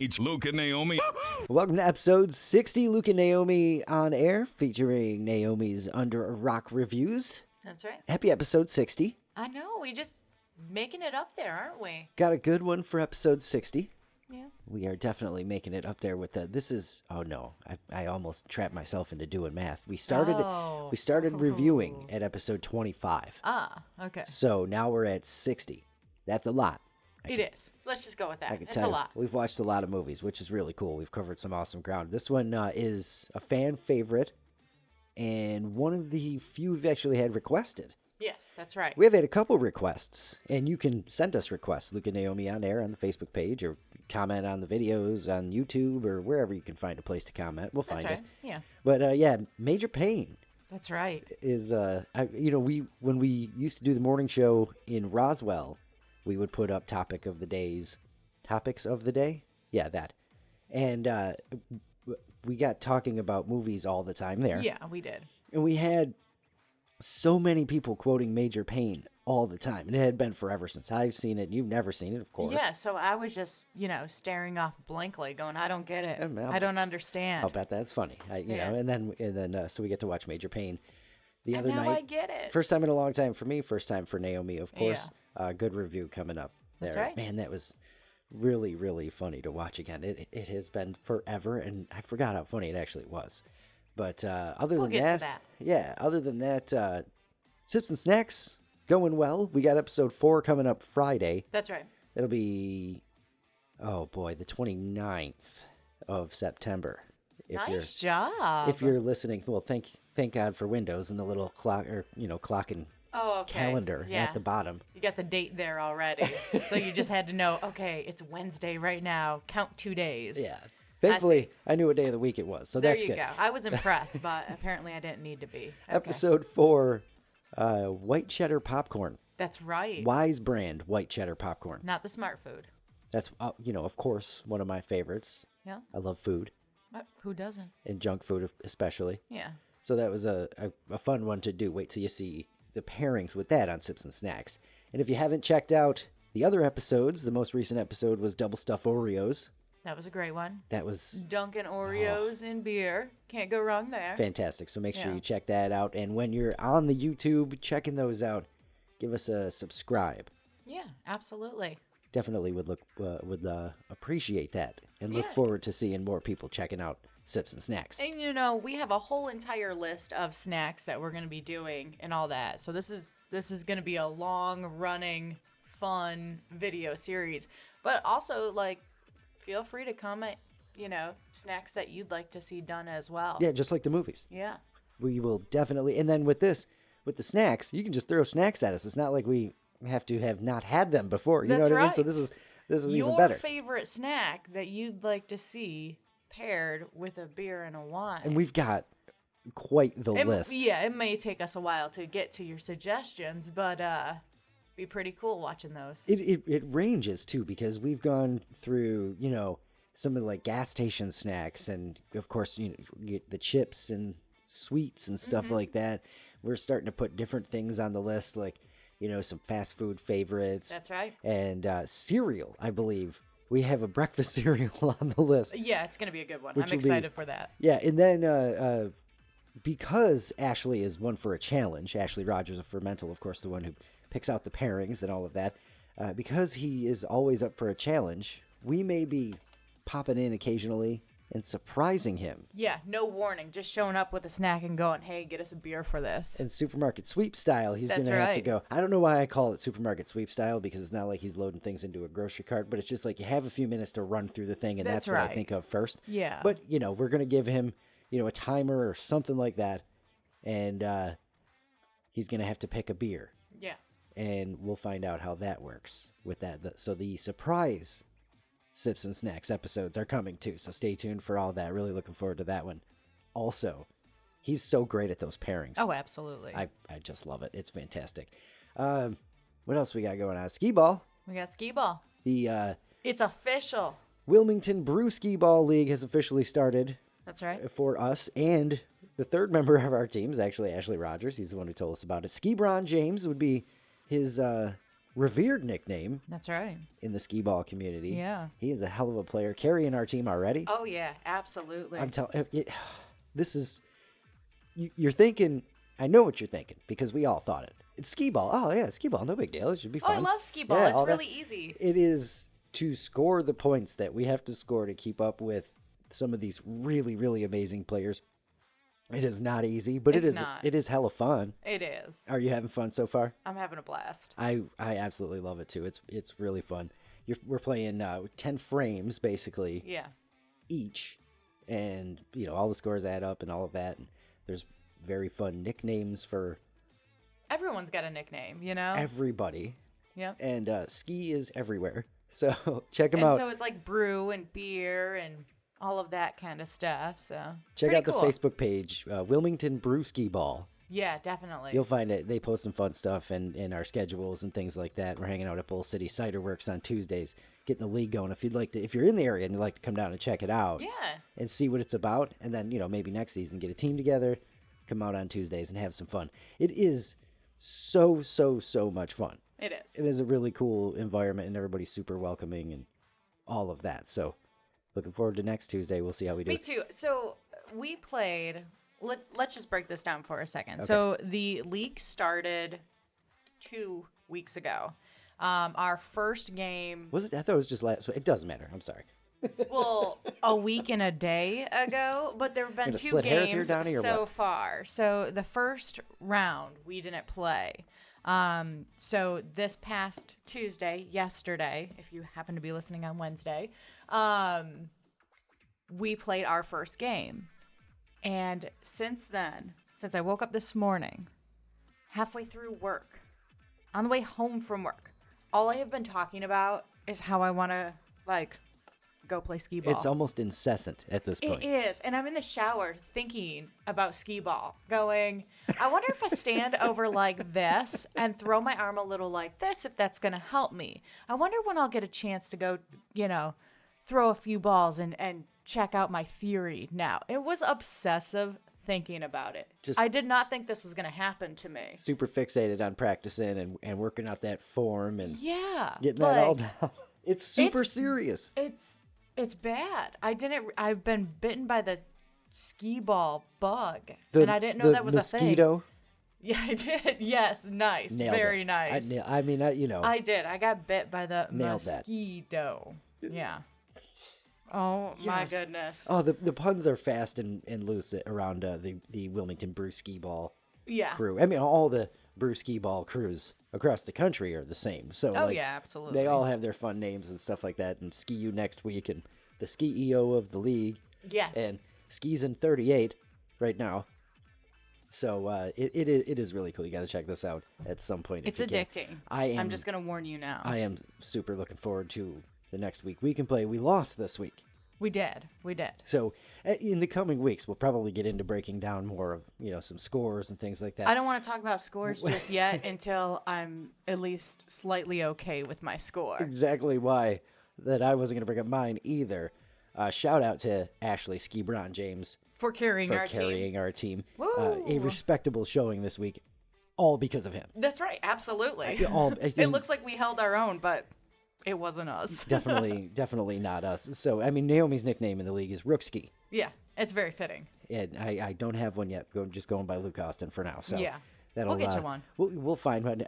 It's Luke and Naomi. Welcome to episode 60, Luke and Naomi on air, featuring Naomi's Under a Rock reviews. That's right. Happy episode 60. I know, we just making it up there, aren't we? Got a good one for episode 60. Yeah. We are definitely making it up there with the, this is, oh no, I almost trapped myself into doing math. We started reviewing at episode 25. Ah, okay. So now we're at 60. That's a lot. It is. Let's just go with I that. can It's tell a you, lot. we've watched a lot of movies, which is really cool. We've covered some awesome ground. This one is a fan favorite and one of the few we've actually had requested. Yes, that's right. We have had a couple requests, and you can send us requests. Luke and Naomi on air on the Facebook page, or comment on the videos on YouTube, or wherever you can find a place to comment. We'll find That's it. right. Yeah. But yeah, Major Payne That's right. is when we used to do the morning show in Roswell, we would put up topics of the day. Yeah, that. And we got talking about movies all the time there. Yeah, we did. And we had so many people quoting Major Payne all the time. And it had been forever since I've seen it. And you've never seen it, of course. Yeah, so I was just, staring off blankly, going, I don't get it. I don't understand. I'll bet that's funny. Yeah. And then so we get to watch Major Payne the And other now night. I get it. First time in a long time for me. First time for Naomi, of course. Good review coming up there. That's right. Man, that was really, really funny to watch again. It has been forever, and I forgot how funny it actually was. But other We'll than get that, to that. yeah, other than that, Sips and Snacks going well. We got episode 4 coming up Friday. That's right. It'll be, oh boy, the 29th of September. Nice job. If you're listening, well, thank God for Windows and the little clock, or clock and calendar at the bottom. You got the date there already. So you just had to know, okay, it's Wednesday right now. Count 2 days. Yeah. Thankfully, I knew what day of the week it was, so There that's you good. go. I was impressed, but apparently I didn't need to be. Okay. Episode 4, white cheddar popcorn. That's right. Wise brand white cheddar popcorn. Not the smart food. That's, of course, one of my favorites. Yeah. I love food, Who doesn't? and junk food especially. Yeah. So that was a fun one to do. Wait till you see the pairings with that on Sips and Snacks. And if you haven't checked out the other episodes, the most recent episode was Double Stuff Oreos. That was a great one. That was Dunkin' Oreos in beer. Can't go wrong there. fantastic. So make sure Yeah. you check that out. And when you're on the YouTube checking those out, give us a subscribe. Yeah, absolutely. Definitely would appreciate that, and look Yeah. forward to seeing more people checking out Sips and Snacks. And we have a whole entire list of snacks that we're going to be doing and all that. So this is going to be a long running fun video series. But also feel free to comment, snacks that you'd like to see done as well. Yeah, just like the movies. Yeah. We will definitely. And then with the snacks, you can just throw snacks at us. It's not like we have to have not had them before. You know That's what I mean? right. So this is Your even better. favorite snack that you'd like to see paired with a beer and a wine. And we've got quite the list. Yeah, it may take us a while to get to your suggestions, but be pretty cool watching those. It ranges too, because we've gone through some of the gas station snacks, and of course you get the chips and sweets and stuff like that. We're starting to put different things on the list, like some fast food favorites. That's right. And cereal, I believe. We have a breakfast cereal on the list. Yeah, it's going to be a good one. Which I'm will be- excited for that. Yeah, and then because Ashley is one for a challenge, Ashley Rogers of Fermental, of course, the one who picks out the pairings and all of that, because he is always up for a challenge, we may be popping in occasionally and surprising him. Yeah, no warning. Just showing up with a snack and going, hey, get us a beer for this. And supermarket sweep style, he's going That's to have to right. go. I don't know why I call it supermarket sweep style, because it's not like he's loading things into a grocery cart, but it's just like you have a few minutes to run through the thing, and that's what I right. think of first. Yeah. But, we're going to give him, a timer or something like that, and he's going to have to pick a beer. Yeah. And we'll find out how that works with that. So the surprise Sips and Snacks episodes are coming too. So stay tuned for all that. Really looking forward to that one. Also, he's so great at those pairings. Oh, absolutely. I just love it. It's fantastic. What else we got going on? Skee-ball. We got skee-ball. The It's official. Wilmington Brewskee-Ball League has officially started That's right. for us, and the third member of our team is actually Ashley Rogers. He's the one who told us about it. Ski-Bron James would be his revered nickname That's right. in the skee-ball community. Yeah. He is a hell of a player, carrying our team already. Oh, yeah, absolutely. I'm telling you, this is, you're thinking, I know what you're thinking, because we all thought it. It's skee-ball. Oh, yeah, skee-ball, no big deal. It should be fun. I love skee-ball. Yeah, It's all that. really easy. It is to score the points that we have to score to keep up with some of these really, really amazing players. It is not easy, but It's not. it is hella fun. It is. Are you having fun so far? I'm having a blast. I absolutely love it too. It's really fun. We're playing 10 frames basically Yeah. each, and all the scores add up and all of that. And there's very fun nicknames for Everyone's got a nickname, everybody, Yep. and ski is everywhere. So check them And out. so it's like brew and beer and all of that kind of stuff. So Check pretty out the cool. Facebook page, Wilmington Brewskee-Ball. Yeah, definitely. You'll find it. They post some fun stuff and our schedules and things like that. We're hanging out at Bull City Cider Works on Tuesdays, getting the league going. If you're in the area and you'd like to come down and check it out, Yeah. and see what it's about, and then maybe next season get a team together, come out on Tuesdays and have some fun. It is so much fun. It is. It is a really cool environment, and everybody's super welcoming and all of that. So, looking forward to next Tuesday. We'll see how we do. Me too. So we played. Let's just break this down for a second. Okay. So the league started 2 weeks ago. Our first game. Was it? I thought it was just last. It doesn't matter. I'm sorry. Well, a week and a day ago, but there have been 2 games here, Donnie, or so what? far. So the first round we didn't play. So this past Tuesday, yesterday, if you happen to be listening on Wednesday, we played our first game. And since then, since I woke up this morning, halfway through work, on the way home from work, all I have been talking about is how I want to, go play skee-ball. It's almost incessant at this point. It is. And I'm in the shower thinking about skee-ball, going, I wonder if I stand over like this and throw my arm a little like this, if that's going to help me. I wonder when I'll get a chance to go, throw a few balls and check out my theory now. It was obsessive thinking about it. I did not think this was going to happen to me. Super fixated on practicing and working out that form and getting that all down. It's super serious. It's bad. I've been bitten by the skee-ball bug, and I didn't know that was a thing. Mosquito? Yeah, I did. Yes, nice. Nailed Very it. nice. I did. I got bit by the Nailed that. mosquito. Yeah. Oh, Yes. my goodness. Oh, the puns are fast and loose around the Wilmington Brewskee-Ball Yeah. crew. I mean, all the Brewskee-Ball crews across the country are the same. So, Yeah, absolutely. they all have their fun names and stuff like that. And Ski U next week, and the CEO of the league. Yes. And Ski's in 38 right now. So it is really cool. You got to check this out at some point. It's if you addicting. Can. I'm just going to warn you now. I am super looking forward to the next week we can play. We lost this week. We did. So in the coming weeks, we'll probably get into breaking down more of, some scores and things like that. I don't want to talk about scores just yet until I'm at least slightly okay with my score. Exactly why that I wasn't going to bring up mine either. Shout out to Ashley Ski Brown James For carrying our team. Woo. A respectable showing this week, all because of him. That's right. Absolutely. It looks like we held our own, but it wasn't us. definitely not us. So, I mean, Naomi's nickname in the league is Rookski. Yeah, it's very fitting. And I don't have one yet. Just going by Luke Austin for now. So yeah, we'll get you one. We'll find one.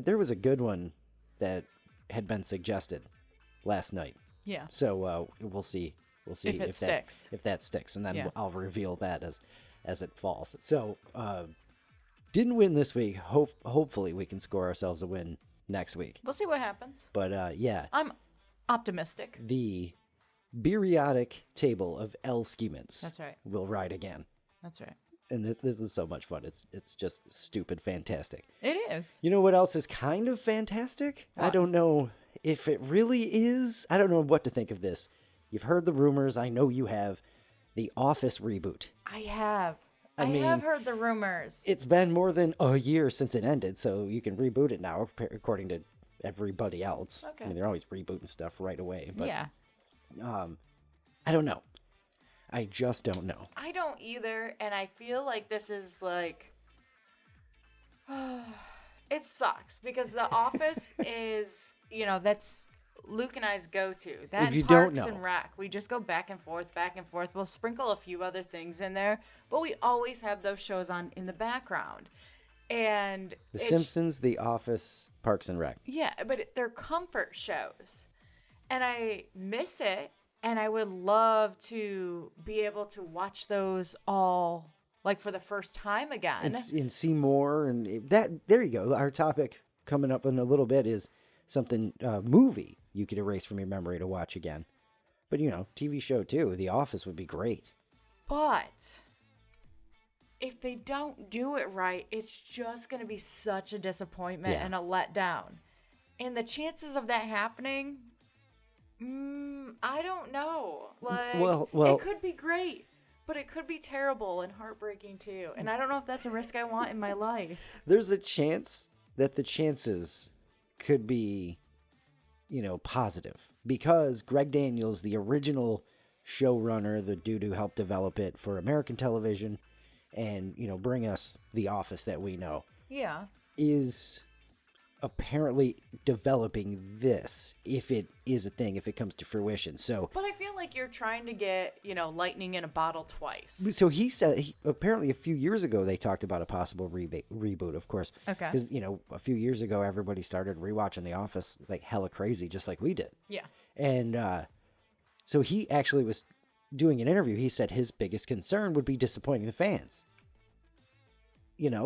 There was a good one that had been suggested last night. Yeah. So we'll see. We'll see if that sticks, and then Yeah. I'll reveal that as it falls. So didn't win this week. Hopefully we can score ourselves a win next week. We'll see what happens. But yeah, I'm optimistic. the periodic table of L schements. That's right. Will ride again. That's right. And this is so much fun. It's just stupid fantastic. It is. You know what else is kind of fantastic? What? I don't know if it really is. I don't know what to think of this. You've heard the rumors. I know you have. The Office reboot. I have. I mean, have heard the rumors. It's been more than a year since it ended, so you can reboot it now, according to everybody else. Okay. I mean, they're always rebooting stuff right away. But, yeah. I don't know. I just don't know. I don't either, and I feel like this is like It sucks because The Office is, that's Luke and I's go-to. That If you and don't Parks know. and Rec. We just go back and forth, back and forth. We'll sprinkle a few other things in there, but we always have those shows on in the background. And The Simpsons, The Office, Parks and Rec. yeah, but they're comfort shows. And I miss it, and I would love to be able to watch those all like for the first time again. And see more, and that. There you go. Our topic coming up in a little bit is something movie you could erase from your memory to watch again. But TV show too. The Office would be great. But if they don't do it right, it's just going to be such a disappointment and a letdown. And the chances of that happening, I don't know. Like, well, it could be great, but it could be terrible and heartbreaking too. And I don't know if that's a risk I want in my life. There's a chance that the chances could be, positive, because Greg Daniels, the original showrunner, the dude who helped develop it for American television and, bring us The Office that we know, Yeah. is apparently developing this, if it is a thing, if it comes to fruition. So, But I feel like you're trying to get, lightning in a bottle twice. so he said, apparently a few years ago, they talked about a possible reboot, of course. Okay. Because, a few years ago, everybody started rewatching The Office like hella crazy, just like we did. Yeah. And so he actually was doing an interview. He said his biggest concern would be disappointing the fans.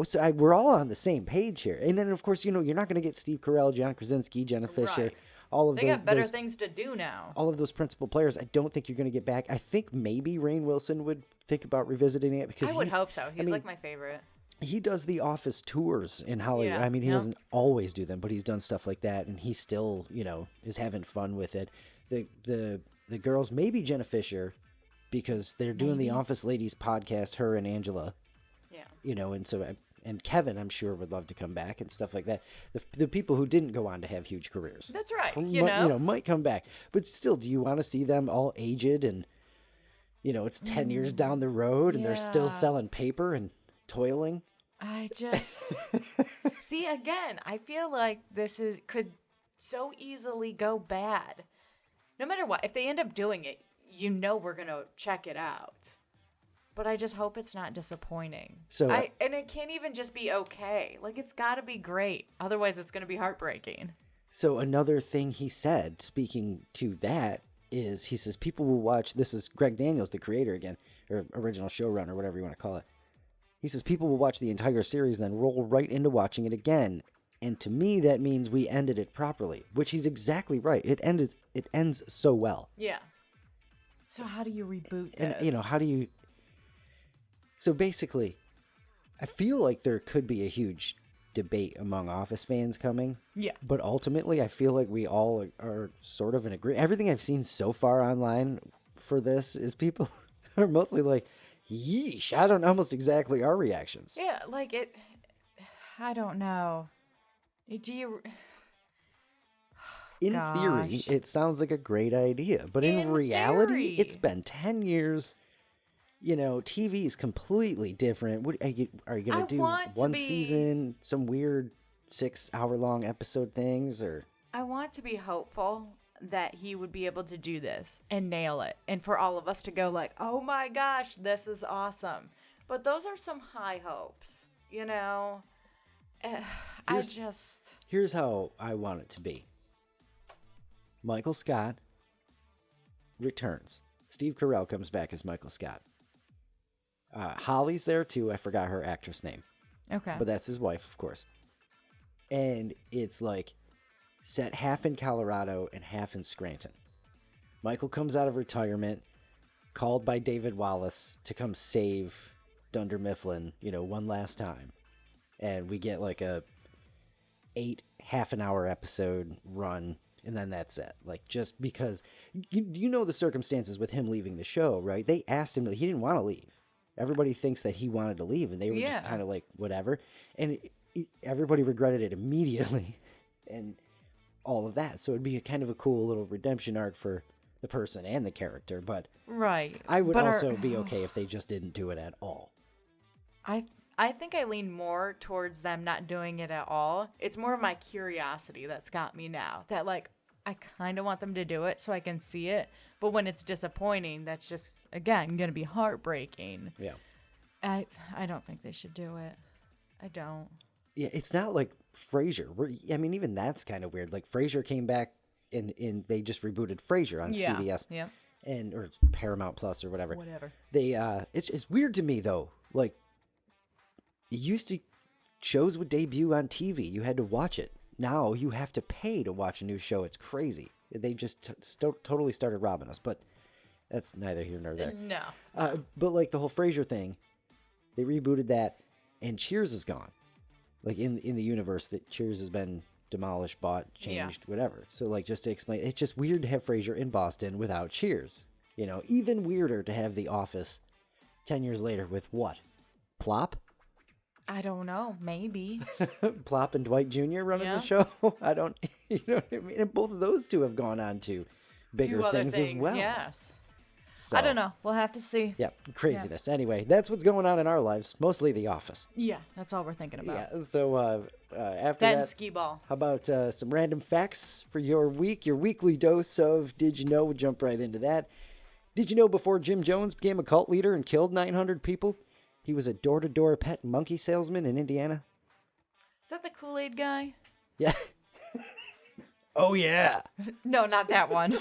So we're all on the same page here. And then, of course, you're not going to get Steve Carell, John Krasinski, Jenna Fisher, Right. all of They got better those, things to do now. all of those principal players. I don't think you're going to get back. I think maybe Rainn Wilson would think about revisiting it, because I would hope so. He's like my favorite. he does the Office tours in Hollywood. Yeah, I mean, he yeah. doesn't always do them, but he's done stuff like that, and he still, is having fun with it. The girls, maybe Jenna Fisher, because they're doing the Office Ladies podcast, her and Angela. Yeah. And Kevin, I'm sure, would love to come back and stuff like that. The people who didn't go on to have huge careers. That's right. Might come back. But still, do you want to see them all aged and, it's 10 years down the road and they're still Yeah. selling paper and toiling? I just see again. I feel like could so easily go bad. No matter what, if they end up doing it, we're gonna check it out. But I just hope it's not disappointing. And it can't even just be okay. Like, it's got to be great. Otherwise, it's gonna be heartbreaking. So another thing he said, speaking to that, is he says people will watch. This is Greg Daniels, the creator again, or original showrunner, whatever you want to call it. He says people will watch the entire series, then roll right into watching it again. And to me, that means we ended it properly, which he's exactly right. It ends so well. Yeah. So how do you reboot this? And how do you? So basically, I feel like there could be a huge debate among Office fans coming. Yeah. But ultimately, I feel like we all are sort of in agreement. Everything I've seen so far online for this is people are mostly like, yeesh. I don't know, almost exactly our reactions. Yeah, like it. I don't know. Do you? In theory, Gosh. it sounds like a great idea. But in reality, theory. it's been 10 years. TV is completely different. What are you going I to do? want to One be- season, some weird 6-hour-long episode things, or I want to be hopeful that he would be able to do this and nail it, and for all of us to go like, "Oh my gosh, this is awesome." But those are some high hopes, here's how I want it to be. Michael Scott returns. Steve Carell comes back as Michael Scott. Holly's there too. I forgot her actress name. Okay. But that's his wife, of course. And it's like set half in Colorado and half in Scranton. Michael comes out of retirement, called by David Wallace to come save Dunder Mifflin, one last time. And we get like a 8 half-an-hour episode run, and then that's it. Like, just because you know the circumstances with him leaving the show, right? They asked him, he didn't want to leave. Everybody thinks that he wanted to leave, and they were just kind of like, whatever. And everybody regretted it immediately, and all of that. So it'd be a kind of a cool little redemption arc for the person and the character. But right. I would But also be okay if they just didn't do it at all. I I think I lean more towards them not doing it at all. It's more of my curiosity that's got me now. That, like, I kind of want them to do it so I can see it. But when it's disappointing, that's just, again, going to be heartbreaking. Yeah. I don't think they should do it. I don't. Yeah, it's not like Frasier. I mean, even that's kind of weird. Like, Frasier came back and they just rebooted Frasier on CBS. Yeah. Or Paramount Plus or whatever. Whatever. It's weird to me, though. Like, it used to, shows would debut on TV. You had to watch it. Now you have to pay to watch a new show. It's crazy. They just totally started robbing us, but that's neither here nor there. No. But like the whole Frasier thing, they rebooted that, and Cheers is gone. Like in the universe, that Cheers has been demolished, bought, changed, whatever. So like just to explain, it's just weird to have Frasier in Boston without Cheers. You know, even weirder to have The Office 10 years later with what? Plop? I don't know. Maybe. Plop and Dwight Jr. running the show. I don't, you know what I mean? And both of those two have gone on to bigger things as well. Yes. So, I don't know. We'll have to see. Yeah, craziness. Yeah. Anyway, that's what's going on in our lives. Mostly The Office. Yeah, that's all we're thinking about. Yeah. So after that that, and skee-ball. How about some random facts for your week? Your weekly dose of Did You Know? We'll jump right into that. Did you know before Jim Jones became a cult leader and killed 900 people, he was a door-to-door pet monkey salesman in Indiana? Is that the Kool-Aid guy? Yeah. Oh, yeah. No, not that one.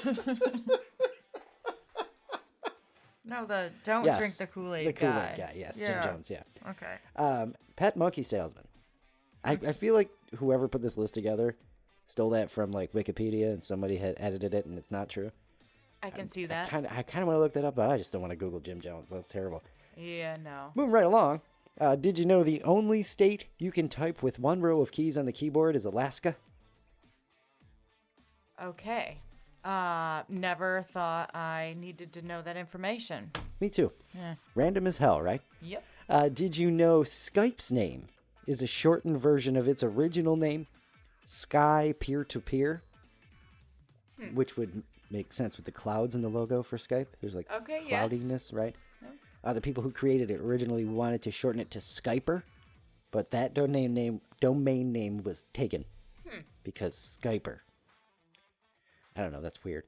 No, don't drink the Kool-Aid guy. The Kool-Aid guy, yes. Yeah. Jim Jones, yeah. Okay. Pet monkey salesman. I feel like whoever put this list together stole that from like Wikipedia and somebody had edited it and it's not true. I can see that. I kind of want to look that up, but I just don't want to Google Jim Jones. That's terrible. Yeah, no. Moving right along. Did you know the only state you can type with one row of keys on the keyboard is Alaska? Okay. Never thought I needed to know that information. Me too. Yeah. Random as hell, right? Yep. Did you know Skype's name is a shortened version of its original name, Sky Peer-to-Peer, which would make sense with the clouds in the logo for Skype. There's like cloudiness, right? The people who created it originally wanted to shorten it to Skyper, but that domain name was taken because Skyper. I don't know, that's weird.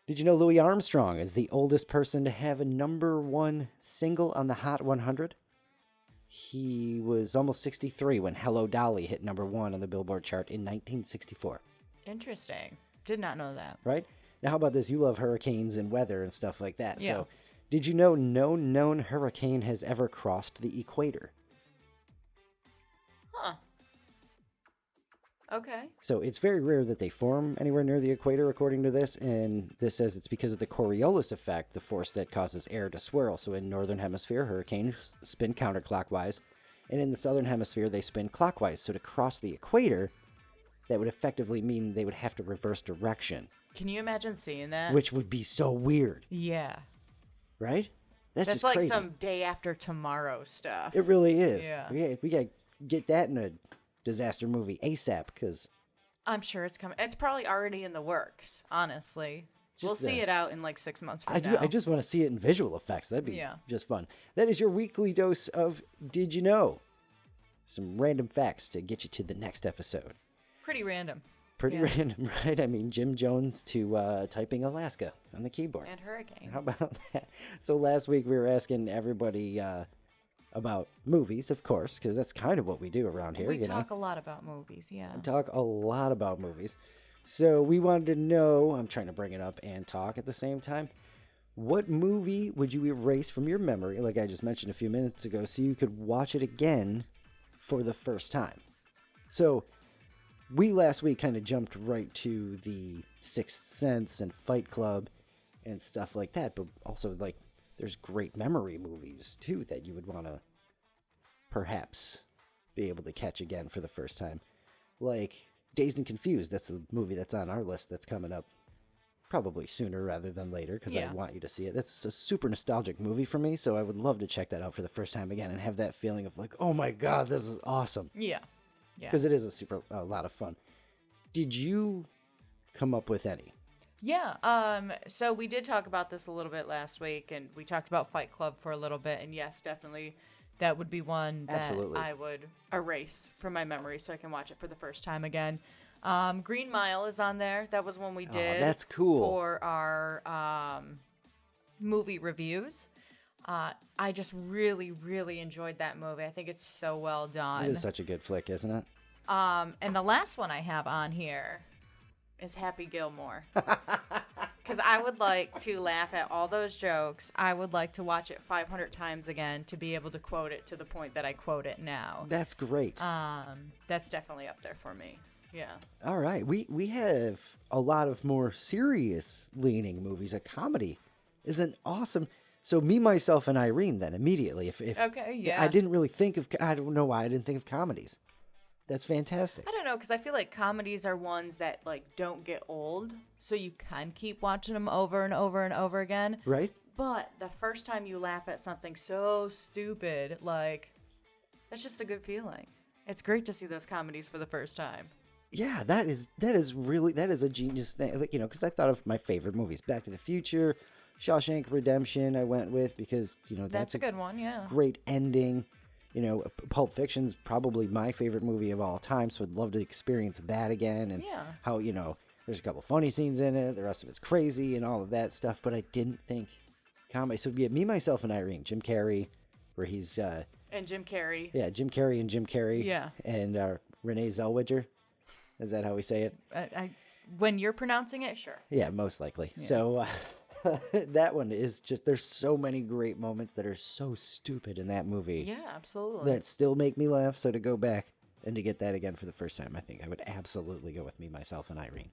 Did you know Louis Armstrong is the oldest person to have a #1 single on the Hot 100? He was almost 63 when Hello Dolly hit #1 on the Billboard chart in 1964. Interesting. Did not know that. Right? Now, how about this? You love hurricanes and weather and stuff like that. Yeah. So, did you know no known hurricane has ever crossed the equator? Huh. Okay. So, it's very rare that they form anywhere near the equator, according to this. And this says it's because of the Coriolis effect, the force that causes air to swirl. So, in northern hemisphere, hurricanes spin counterclockwise. And in the southern hemisphere, they spin clockwise. So, to cross the equator, that would effectively mean they would have to reverse direction. Can you imagine seeing that? Which would be so weird. Yeah. Right? That's just like crazy. some day after tomorrow stuff. It really is. Yeah. We got to get that in a disaster movie ASAP because I'm sure it's coming. It's probably already in the works, honestly. We'll see it out in like 6 months from now. I just want to see it in visual effects. That'd be just fun. That is your weekly dose of Did You Know? Some random facts to get you to the next episode. Pretty random. Pretty random, right? I mean, Jim Jones to typing Alaska on the keyboard. And hurricanes. How about that? So last week we were asking everybody about movies, of course, because that's kind of what we do around here. We talk a lot about movies, yeah. We talk a lot about movies. So we wanted to know, I'm trying to bring it up and talk at the same time, what movie would you erase from your memory, like I just mentioned a few minutes ago, so you could watch it again for the first time? So we last week kind of jumped right to the Sixth Sense and Fight Club and stuff like that, but also like there's great memory movies too that you would want to perhaps be able to catch again for the first time. Like Dazed and Confused, that's the movie that's on our list that's coming up probably sooner rather than later because I want you to see it. That's a super nostalgic movie for me, so I would love to check that out for the first time again and have that feeling of like, oh my God, this is awesome. Yeah. Because it is a lot of fun. Did you come up with any? Yeah. So we did talk about this a little bit last week, and we talked about Fight Club for a little bit, and yes, definitely that would be one that Absolutely. I would erase from my memory so I can watch it for the first time again. Green Mile is on there. That was one we did. That's cool. For our movie reviews. I just really, really enjoyed that movie. I think it's so well done. It is such a good flick, isn't it? And the last one I have on here is Happy Gilmore. Because I would like to laugh at all those jokes. I would like to watch it 500 times again to be able to quote it to the point that I quote it now. That's great. That's definitely up there for me. Yeah. All right. We have a lot of more serious leaning movies. A comedy is an awesome... So Me, Myself, and Irene then immediately. If Okay, yeah. I didn't really think of... I don't know why I didn't think of comedies. That's fantastic. I don't know, because I feel like comedies are ones that, like, don't get old, so you can keep watching them over and over and over again. Right? But the first time you laugh at something so stupid, like, that's just a good feeling. It's great to see those comedies for the first time. Yeah, that is a genius thing. Like, because I thought of my favorite movies. Back to the Future, Shawshank Redemption I went with because, That's a good one, yeah. Great ending. Pulp Fiction's probably my favorite movie of all time, so I'd love to experience that again. And how, there's a couple funny scenes in it, the rest of it's crazy and all of that stuff, but I didn't think comedy. So, yeah, Me, Myself, and Irene, Jim Carrey, where he's... and Jim Carrey. Yeah, Jim Carrey and Jim Carrey. Yeah. And Renee Zellweger. Is that how we say it? When you're pronouncing it, sure. Yeah, most likely. Yeah. So... that one is just, there's so many great moments that are so stupid in that movie. Yeah, absolutely. That still make me laugh. So to go back and to get that again for the first time, I think I would absolutely go with Me, Myself, and Irene.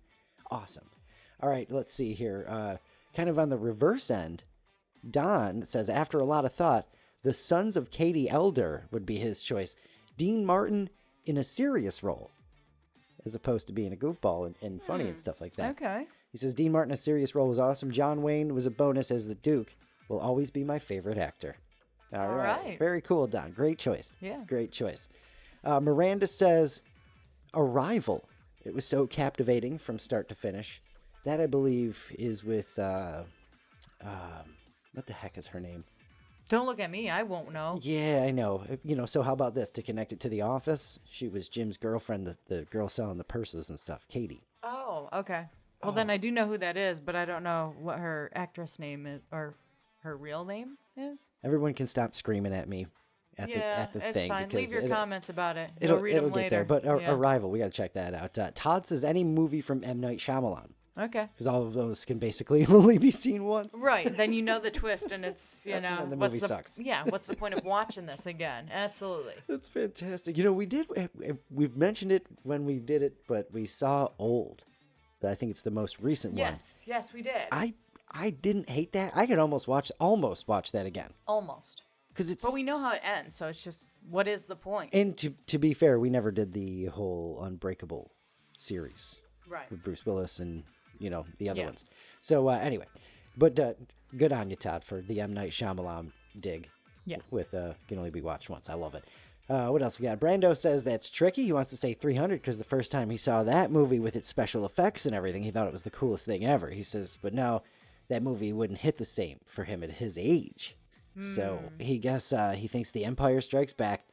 Awesome. All right, let's see here. Kind of on the reverse end, Don says, after a lot of thought, The Sons of Katie Elder would be his choice. Dean Martin in a serious role, as opposed to being a goofball and funny and stuff like that. Okay. He says, Dean Martin in a serious role was awesome. John Wayne was a bonus as the Duke. Will always be my favorite actor. All right. Very cool, Don. Great choice. Yeah. Great choice. Miranda says, Arrival. It was so captivating from start to finish. That, I believe, is with, what the heck is her name? Don't look at me. I won't know. Yeah, I know. So how about this? To connect it to The Office, she was Jim's girlfriend, the girl selling the purses and stuff, Katie. Oh, okay. Well, then I do know who that is, but I don't know what her actress name is or her real name is. Everyone can stop screaming at me at the it's thing. fine. Leave your comments about it. It'll Read them get later. there. But Arrival, we got to check that out. Todd says any movie from M. Night Shyamalan. Okay. Because all of those can basically only be seen once. Right. Then you know the twist, and it's, and the movie sucks. Yeah. What's the point of watching this again? Absolutely. That's fantastic. We've mentioned it when we did it, but we saw Old. I think it's the most recent one. Yes, we did. I didn't hate that. I could almost watch that again. Almost. But we know how it ends, so it's just, what is the point? And to be fair, we never did the whole Unbreakable series. Right. With Bruce Willis and, the other ones. So, anyway. But good on you, Todd, for the M. Night Shyamalan dig. Yeah. With Can Only Be Watched Once. I love it. What else we got? Brando says that's tricky. He wants to say 300 because the first time he saw that movie with its special effects and everything, he thought it was the coolest thing ever. He says, but now that movie wouldn't hit the same for him at his age. So he thinks The Empire Strikes Back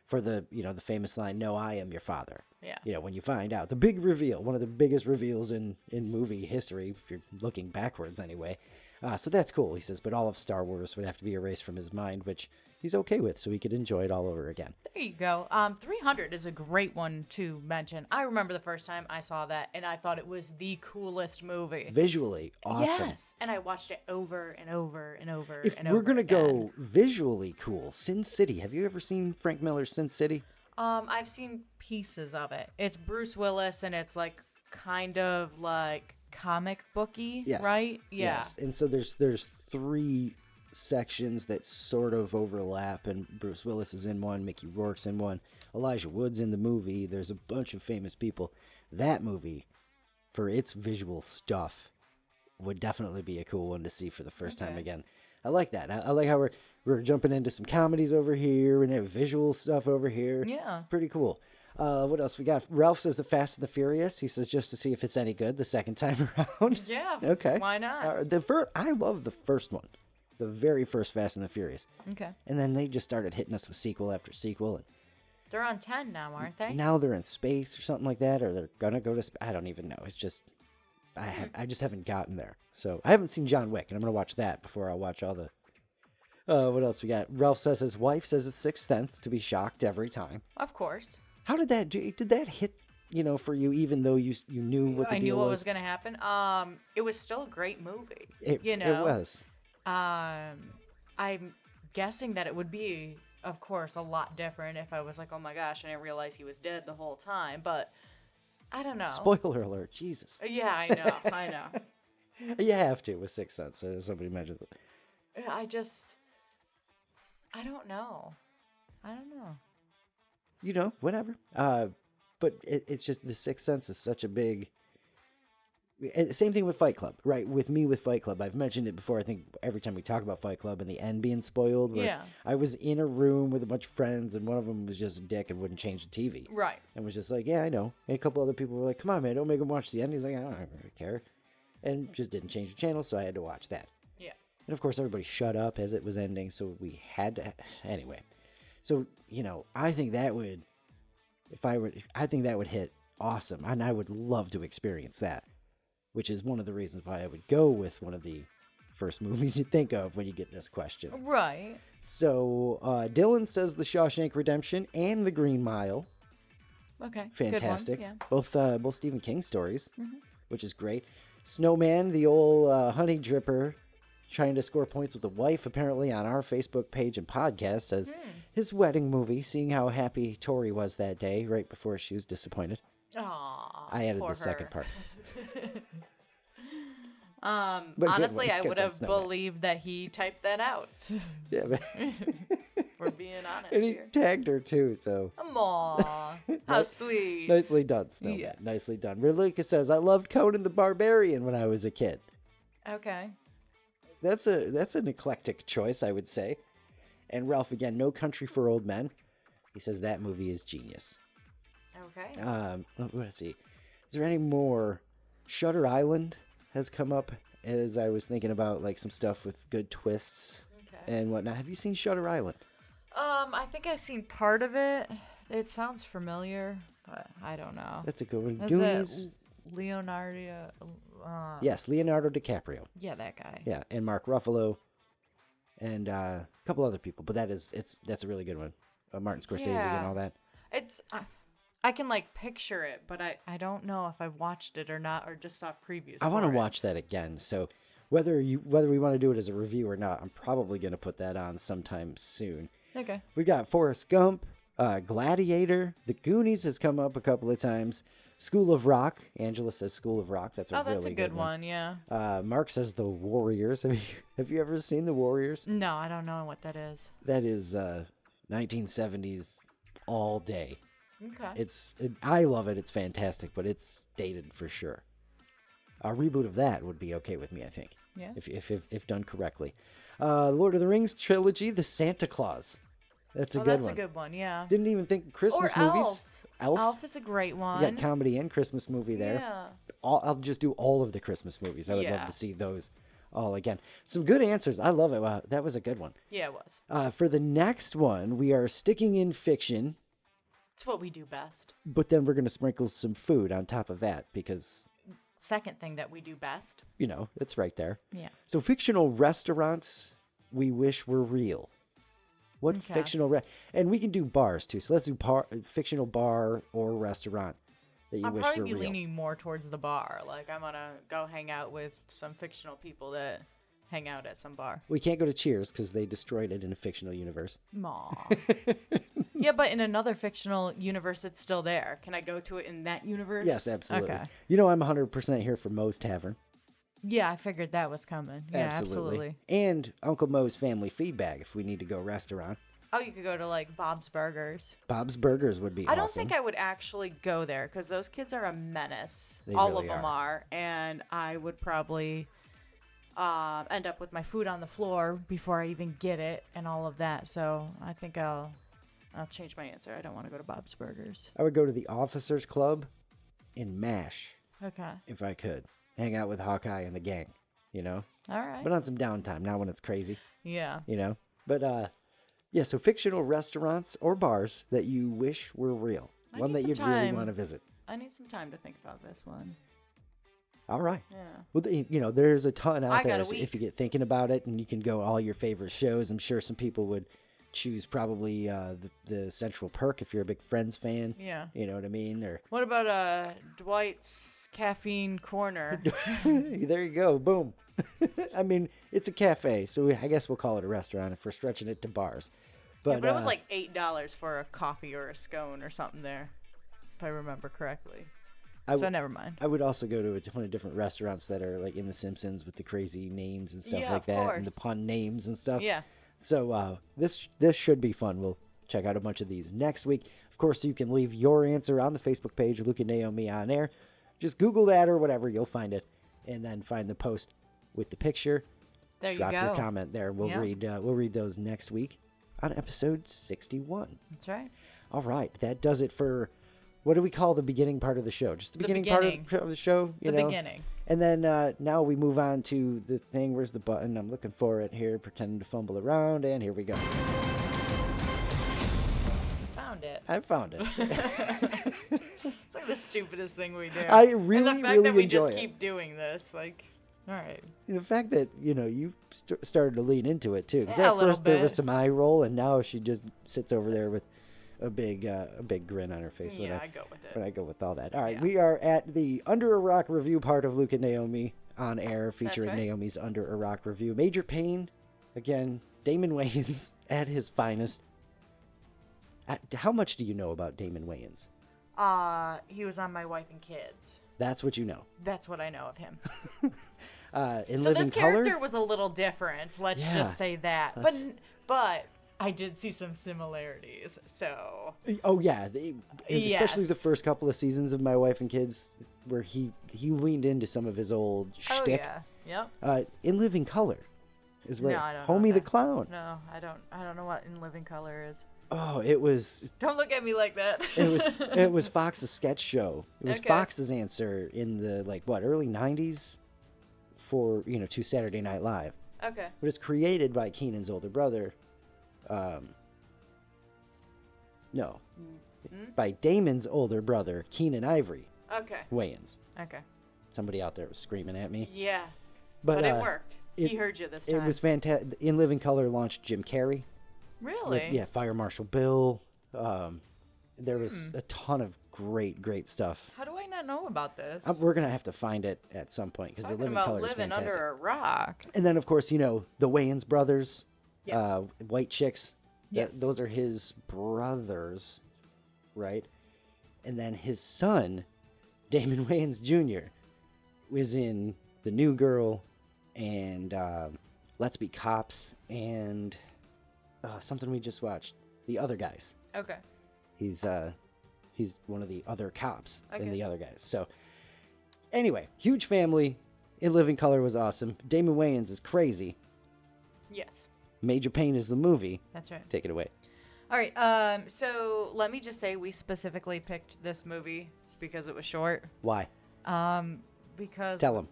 for the famous line, "No, I am your father." Yeah. When you find out the big reveal, one of the biggest reveals in movie history, if you're looking backwards anyway. So that's cool. He says, but all of Star Wars would have to be erased from his mind, which he's okay with, so he could enjoy it all over again. There you go. 300 is a great one to mention. I remember the first time I saw that, and I thought it was the coolest movie. Visually, awesome. Yes, and I watched it over and over and over if and we're over gonna again. go visually cool, Sin City. Have you ever seen Frank Miller's Sin City? I've seen pieces of it. It's Bruce Willis, and it's like kind of like comic booky, yes. right? Yeah. Yes, and so there's 3 sections that sort of overlap, and Bruce Willis is in one, Mickey Rourke's in one, Elijah Wood's in the movie. There's a bunch of famous people. That movie, for its visual stuff, would definitely be a cool one to see for the first time again. I like that. I like how we're jumping into some comedies over here and have visual stuff over here. Yeah. Pretty cool. What else we got? Ralph says The Fast and the Furious. He says just to see if it's any good the second time around. Yeah. Okay. Why not? I love the first one. the very first Fast and the Furious. Okay. And then they just started hitting us with sequel after sequel. And They're on 10 now, aren't they? now they're in space or something like that, or they're gonna go to space. I don't even know. It's just I just haven't gotten there. So I haven't seen John Wick, and I'm gonna watch that before I watch all the. What else we got? Ralph says his wife says it's Sixth Sense to be shocked every time. Of course. How did that do? Did that hit? For you, even though you knew what the I deal knew what was was gonna happen. It was still a great movie. It was. I'm guessing that it would be, of course, a lot different if I was like, oh my gosh, I didn't realize he was dead the whole time. But I don't know. Spoiler alert, Jesus. Yeah, I know. You have to with Sixth Sense. Somebody mentions it. I don't know. Whatever. But it's just the Sixth Sense is such a big. Same thing with Fight Club, right? With Fight Club, I've mentioned it before. I think every time we talk about Fight Club and the end being spoiled, where yeah. I was in a room with a bunch of friends, and one of them was just a dick and wouldn't change the TV, Right. and was just like, "Yeah, I know." And a couple other people were like, "Come on, man, don't make him watch the end." He's like, "I don't really care," and just didn't change the channel, so I had to watch that. Yeah. And of course, everybody shut up as it was ending, so we had to anyway. So I think that would. I think that would hit awesome, and I would love to experience that, which is one of the reasons why I would go with one of the first movies you think of when you get this question. Right. So Dylan says The Shawshank Redemption and The Green Mile. Okay. Fantastic. Good ones, Both Stephen King stories, which is great. Snowman, the old honey dripper, trying to score points with the wife, apparently on our Facebook page and podcast, says his wedding movie, seeing how happy Tori was that day, right before she was disappointed. Aww, I added poor the second part. But honestly, I would have believed that he typed that out. Yeah, but We're being honest and he here. tagged her too, so. Aw, how sweet. Nicely done, Snowman. Yeah. Nicely done. Ridlika says, I loved Conan the Barbarian when I was a kid. Okay. That's an eclectic choice, I would say. And Ralph, again, No Country for Old Men. He says that movie is genius. Okay. Let's see. Is there any more? Shutter Island has come up as I was thinking about like some stuff with good twists and whatnot. Have you seen Shutter Island? I think I've seen part of it. It sounds familiar, but I don't know. That's a good one. Is Goonies. Leonardo. Yes, Leonardo DiCaprio. Yeah, that guy. Yeah, and Mark Ruffalo, and a couple other people. But that's a really good one. Martin Scorsese and all that. It's I can like picture it, but I don't know if I've watched it or not, or just saw previews. I want to watch that again. So whether we want to do it as a review or not, I'm probably going to put that on sometime soon. Okay. We got Forrest Gump, Gladiator, The Goonies has come up a couple of times. School of Rock. Angela says School of Rock. That's a really good one. Yeah. Mark says The Warriors. Have you ever seen The Warriors? No, I don't know what that is. That is 1970s all day. Okay. I love it. It's fantastic, but it's dated for sure. A reboot of that would be okay with me, I think. Yeah. If done correctly. Lord of the Rings trilogy, The Santa Claus. That's a good one. That's a good one. Yeah. Didn't even think Christmas or movies. Elf. Elf is a great one. You got comedy and Christmas movie there. Yeah. I'll just do all of the Christmas movies. I would love to see those all again. Some good answers. I love it. Wow, that was a good one. Yeah, it was. For the next one, we are sticking in fiction. It's what we do best. But then we're going to sprinkle some food on top of that because... Second thing that we do best. It's right there. Yeah. So fictional restaurants we wish were real. What fictional... and we can do bars, too. So let's do fictional bar or restaurant that you wish were real. I'll probably be leaning more towards the bar. Like, I'm going to go hang out with some fictional people that hang out at some bar. We can't go to Cheers because they destroyed it in a fictional universe. Aw. Yeah, but in another fictional universe, it's still there. Can I go to it in that universe? Yes, absolutely. Okay. I'm 100% here for Moe's Tavern. Yeah, I figured that was coming. Yeah, absolutely. And Uncle Moe's Family Feedback if we need to go restaurant. Oh, you could go to, like, Bob's Burgers. Bob's Burgers would be awesome. I don't think I would actually go there because those kids are a menace. They All really of them are. And I would probably end up with my food on the floor before I even get it and all of that. So I think I'll change my answer. I don't want to go to Bob's Burgers. I would go to the Officers Club in MASH. Okay. If I could. Hang out with Hawkeye and the gang. you know? All right. But on some downtime, not when it's crazy, Yeah. you know? But, yeah, so fictional restaurants or bars that you wish were real. I One need that some you'd really time. want to visit. I need some time to think about this one. All right. Yeah. Well, you know, there's a ton out I got there. a So week. if you get thinking about it, and you can go all your favorite shows. I'm sure some people would choose probably the Central Perk if you're a big Friends fan. Yeah. You know what I mean? Or What about Dwight's Caffeine Corner? there you go. Boom. I mean, it's a cafe, so I guess we'll call it a restaurant if we're stretching it to bars. But it was like $8 for a coffee or a scone or something there, if I remember correctly. So never mind. I would also go to a ton of different restaurants that are like in The Simpsons with the crazy names and stuff like that, and the pun names and stuff. Yeah. So this should be fun. We'll check out a bunch of these next week. Of course, you can leave your answer on the Facebook page, Luke and Naomi on Air. Just Google that or whatever, you'll find it, and then find the post with the picture. There you Drop go. your comment there. We'll read those next week on episode 61. That's right. All right, that does it for. What do we call the beginning part of the show? Just the beginning part of the show? You know? Beginning. And then now we move on to the thing. Where's the button? I'm looking for it here, pretending to fumble around, and here we go. Found it. I found it. It's like the stupidest thing we do. I really, and the fact really that we enjoy just it. keep doing this, like, all right. The fact that, you know, you started to lean into it, too. Because Yeah, a at little first there was bit. some eye roll, and now she just sits over there with a big grin on her face Yeah, I go with it. when I go with all that. All right, Yeah. we are at the Under a Rock review part of Luke and Naomi on air, featuring right. Naomi's Under a Rock review. Major Payne, again, Damon Wayans at his finest. How much do you know about Damon Wayans? He was on My Wife and Kids. That's what you know. That's what I know of him. In So Living this character Color? was a little different. Let's Yeah, just say that. But I did see some similarities. So Oh yeah, especially the Yes. first couple of seasons of My Wife and Kids, where he leaned into some of his old shtick. oh yeah, yep. In Living Color is where No, I don't know Homie the that. Clown. No, I don't know what In Living Color is. Oh, it was Don't look at me like that. it was Fox's sketch show. It was Okay. Fox's answer in the early '90s for to Saturday Night Live. Okay. But it's created by Keenan's older brother. No, by Damon's older brother, Keenan Ivory Okay. Wayans. Okay. Somebody out there was screaming at me. Yeah. But, But it worked. it- He heard you this time. It was fantastic. In Living Color launched Jim Carrey. Really? Yeah, Fire Marshal Bill. There was a ton of great stuff. How do I not know about this? We're gonna have to find it at some point because the Talking Living about Color is living fantastic. under a rock. And then, of course, the Wayans brothers, Yes. White Chicks. Yes. Those are his brothers, right? And then his son, Damon Wayans Jr., was in The New Girl and Let's Be Cops and something we just watched, The Other Guys. Okay. He's one of the other cops in Okay. The Other Guys. So anyway, huge family. In Living Color was awesome. Damon Wayans is crazy. Yes. Major Payne is the movie. That's right. Take it away. All right. So let me just say we specifically picked this movie because it was short. Why? Because Tell him.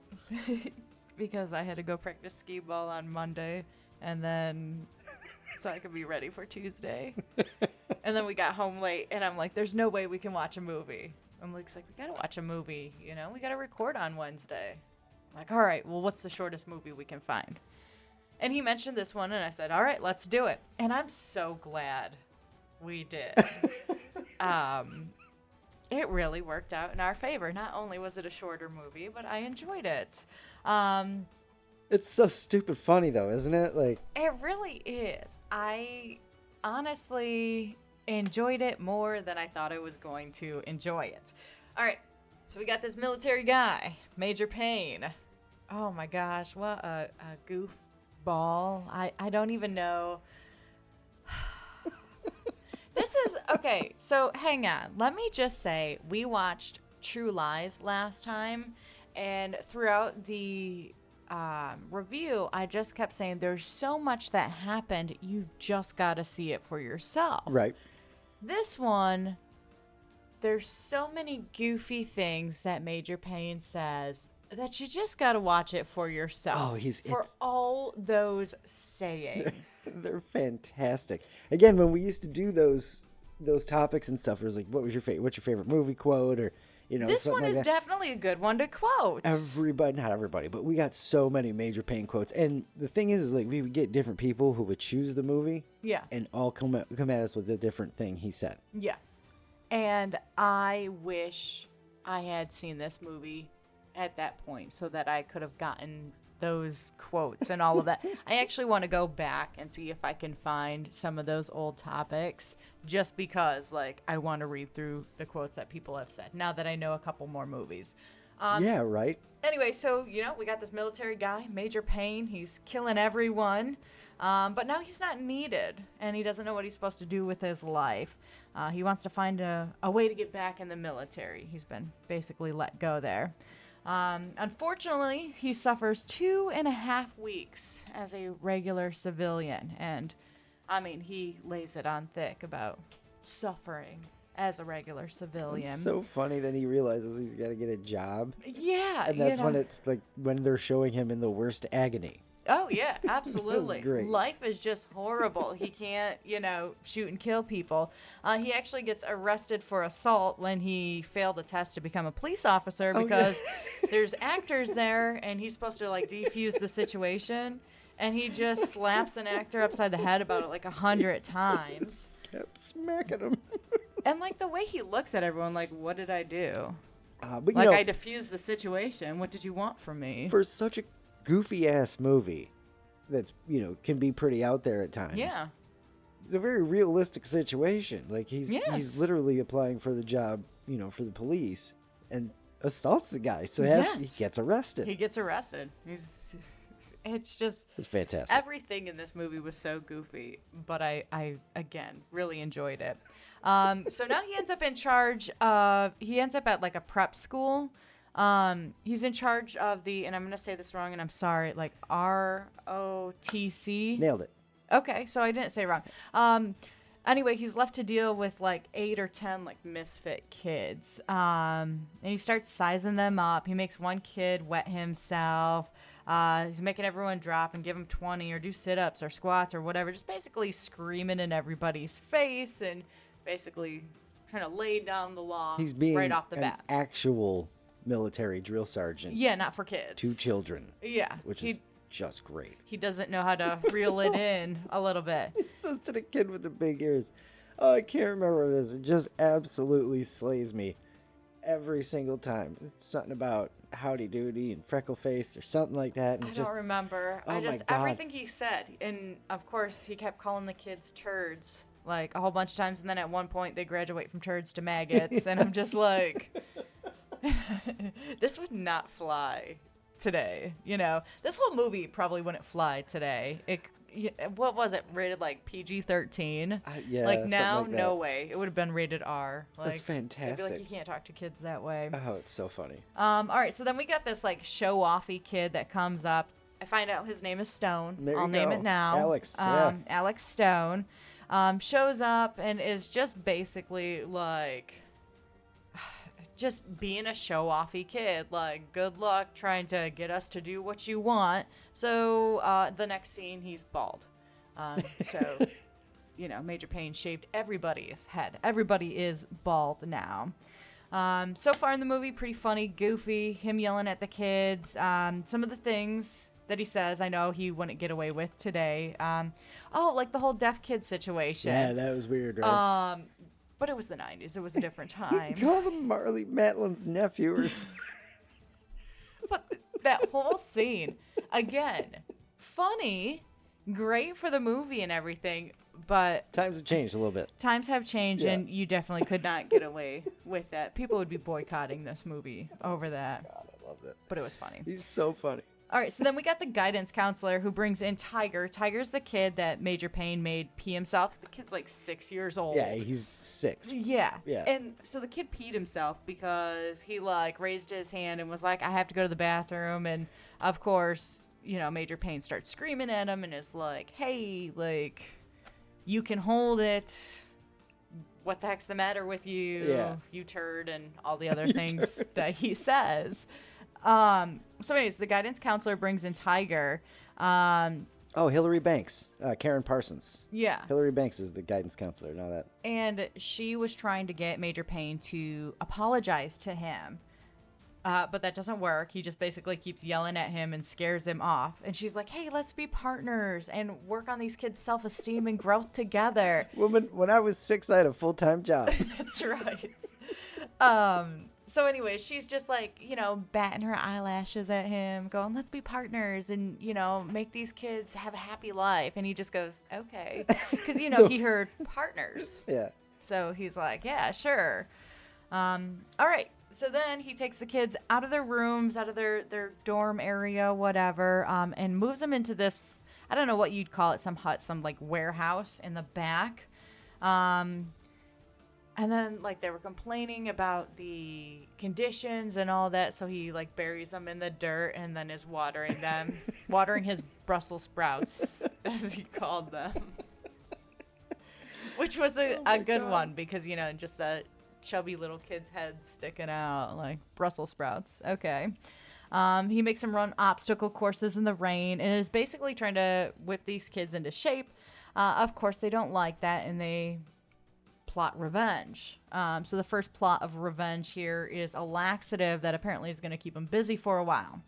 because I had to go practice skee-ball on Monday, and then so I could be ready for Tuesday. And then we got home late, and I'm like, "There's no way we can watch a movie." I'm like, "We gotta watch a movie. We gotta record on Wednesday." I'm like, all right. Well, what's the shortest movie we can find? And he mentioned this one, and I said, all right, let's do it. And I'm so glad we did. It really worked out in our favor. Not only was it a shorter movie, but I enjoyed it. It's so stupid funny though, isn't it? It really is. I honestly enjoyed it more than I thought I was going to enjoy it. All right, so we got this military guy, Major Payne. Oh my gosh, what a goofball. I don't even know. This is, okay, so hang on. Let me just say, we watched True Lies last time, and throughout the review, I just kept saying there's so much that happened, you just got to see it for yourself. Right. This one, there's so many goofy things that Major Payne says that you just got to watch it for yourself. Oh, for all those sayings. They're fantastic. Again, when we used to do those topics and stuff, it was like, what's your favorite movie quote, or This something one like is that. definitely a good one to quote. Not everybody, but we got so many Major Payne quotes. And the thing is like we would get different people who would choose the movie, Yeah. and all come at us with a different thing he said. Yeah. And I wish I had seen this movie at that point so that I could have gotten those quotes and all of that. I actually want to go back and see if I can find some of those old topics, just because like I want to read through the quotes that people have said now that I know a couple more movies. Yeah, right. Anyway, so we got this military guy, Major Payne. He's killing everyone, but now he's not needed, and he doesn't know what he's supposed to do with his life. He wants to find a way to get back in the military. He's been basically let go there. Unfortunately, he suffers 2.5 weeks as a regular civilian. And, I mean, he lays it on thick about suffering as a regular civilian. It's so funny that he realizes he's got to get a job. Yeah. And that's when it's like when they're showing him in the worst agony. Oh, yeah, absolutely. Great. Life is just horrible. He can't, shoot and kill people. He actually gets arrested for assault when he failed a test to become a police officer because there's actors there and he's supposed to, like, defuse the situation. And he just slaps an actor upside the head about it like 100 times. Kept smacking him. And, like, the way he looks at everyone, like, what did I do? But, like, I diffused the situation. What did you want from me? For such a goofy ass movie that's can be pretty out there at times. Yeah, it's a very realistic situation. Like he's literally applying for the job, for the police, and assaults the guy. So he gets arrested. It's fantastic. Everything in this movie was so goofy, but I again really enjoyed it. So now he ends up at like a prep school. He's in charge of and I'm going to say this wrong and I'm sorry, like ROTC. Nailed it. Okay, so I didn't say it wrong. Anyway, he's left to deal with like 8 or 10 like misfit kids. And he starts sizing them up. He makes one kid wet himself. He's making everyone drop and give him 20 or do sit-ups or squats or whatever. Just basically screaming in everybody's face and basically trying to lay down the law He's being right off the bat. Actual military drill sergeant. Yeah, not for kids. 2 children. Yeah. Which is just great. He doesn't know how to reel it in a little bit. He says to the kid with the big ears, oh, I can't remember what it is. It just absolutely slays me every single time. Something about howdy doody and freckle face or something like that. And I don't remember. Oh, my God. Everything he said. And of course, he kept calling the kids turds like a whole bunch of times. And then at one point, they graduate from turds to maggots. And I'm just like... this would not fly today, This whole movie probably wouldn't fly today. What was it? Rated like PG-13? Yeah. Like now, like no way. It would have been rated R. Like, that's fantastic. I'd be like, you can't talk to kids that way. Oh, it's so funny. All right, so then we got this like show-offy kid that comes up. I find out his name is Stone. I'll name it now. Alex. Alex Stone shows up and is just basically like... just being a show-offy kid, like, good luck trying to get us to do what you want. So, the next scene, he's bald. So, Major Payne shaved everybody's head. Everybody is bald now. So far in the movie, pretty funny, goofy, him yelling at the kids. Some of the things that he says, I know he wouldn't get away with today. Like the whole deaf kid situation. Yeah, that was weird, right? But it was the 90s. It was a different time. Call them Marley Matlin's nephews. But that whole scene, again, funny, great for the movie and everything, but... Times have changed a little bit. Times have changed, and you definitely could not get away with that. People would be boycotting this movie over that. God, I love it. But it was funny. He's so funny. All right, so then we got the guidance counselor who brings in Tiger. Tiger's the kid that Major Payne made pee himself. The kid's like 6 years old. Yeah, he's 6. Yeah. Yeah. And so the kid peed himself because he like raised his hand and was like, I have to go to the bathroom. And of course, Major Payne starts screaming at him and is like, hey, like, you can hold it. What the heck's the matter with you? Yeah. You turd, and all the other things that he says. So anyways, the guidance counselor brings in Tiger. Oh, Hillary Banks, Karen Parsons. Yeah. Hillary Banks is the guidance counselor. Now that. And she was trying to get Major Payne to apologize to him. But that doesn't work. He just basically keeps yelling at him and scares him off. And she's like, hey, let's be partners and work on these kids' self-esteem and growth together. Woman, when I was 6, I had a full-time job. That's right. So anyway, she's just like, batting her eyelashes at him, going, let's be partners and, make these kids have a happy life. And he just goes, okay. Because, he heard partners. Yeah. So he's like, yeah, sure. All right. So then he takes the kids out of their rooms, out of their dorm area, whatever, and moves them into this, I don't know what you'd call it, some hut, some like warehouse in the back. And then, they were complaining about the conditions and all that, so he, buries them in the dirt and then is watering them. Watering his Brussels sprouts, as he called them. Which was a good God. one, because, just that chubby little kid's head sticking out, like Brussels sprouts. Okay. He makes them run obstacle courses in the rain and is basically trying to whip these kids into shape. Of course, they don't like that, and they plot revenge. So the first plot of revenge here is a laxative that apparently is going to keep them busy for a while.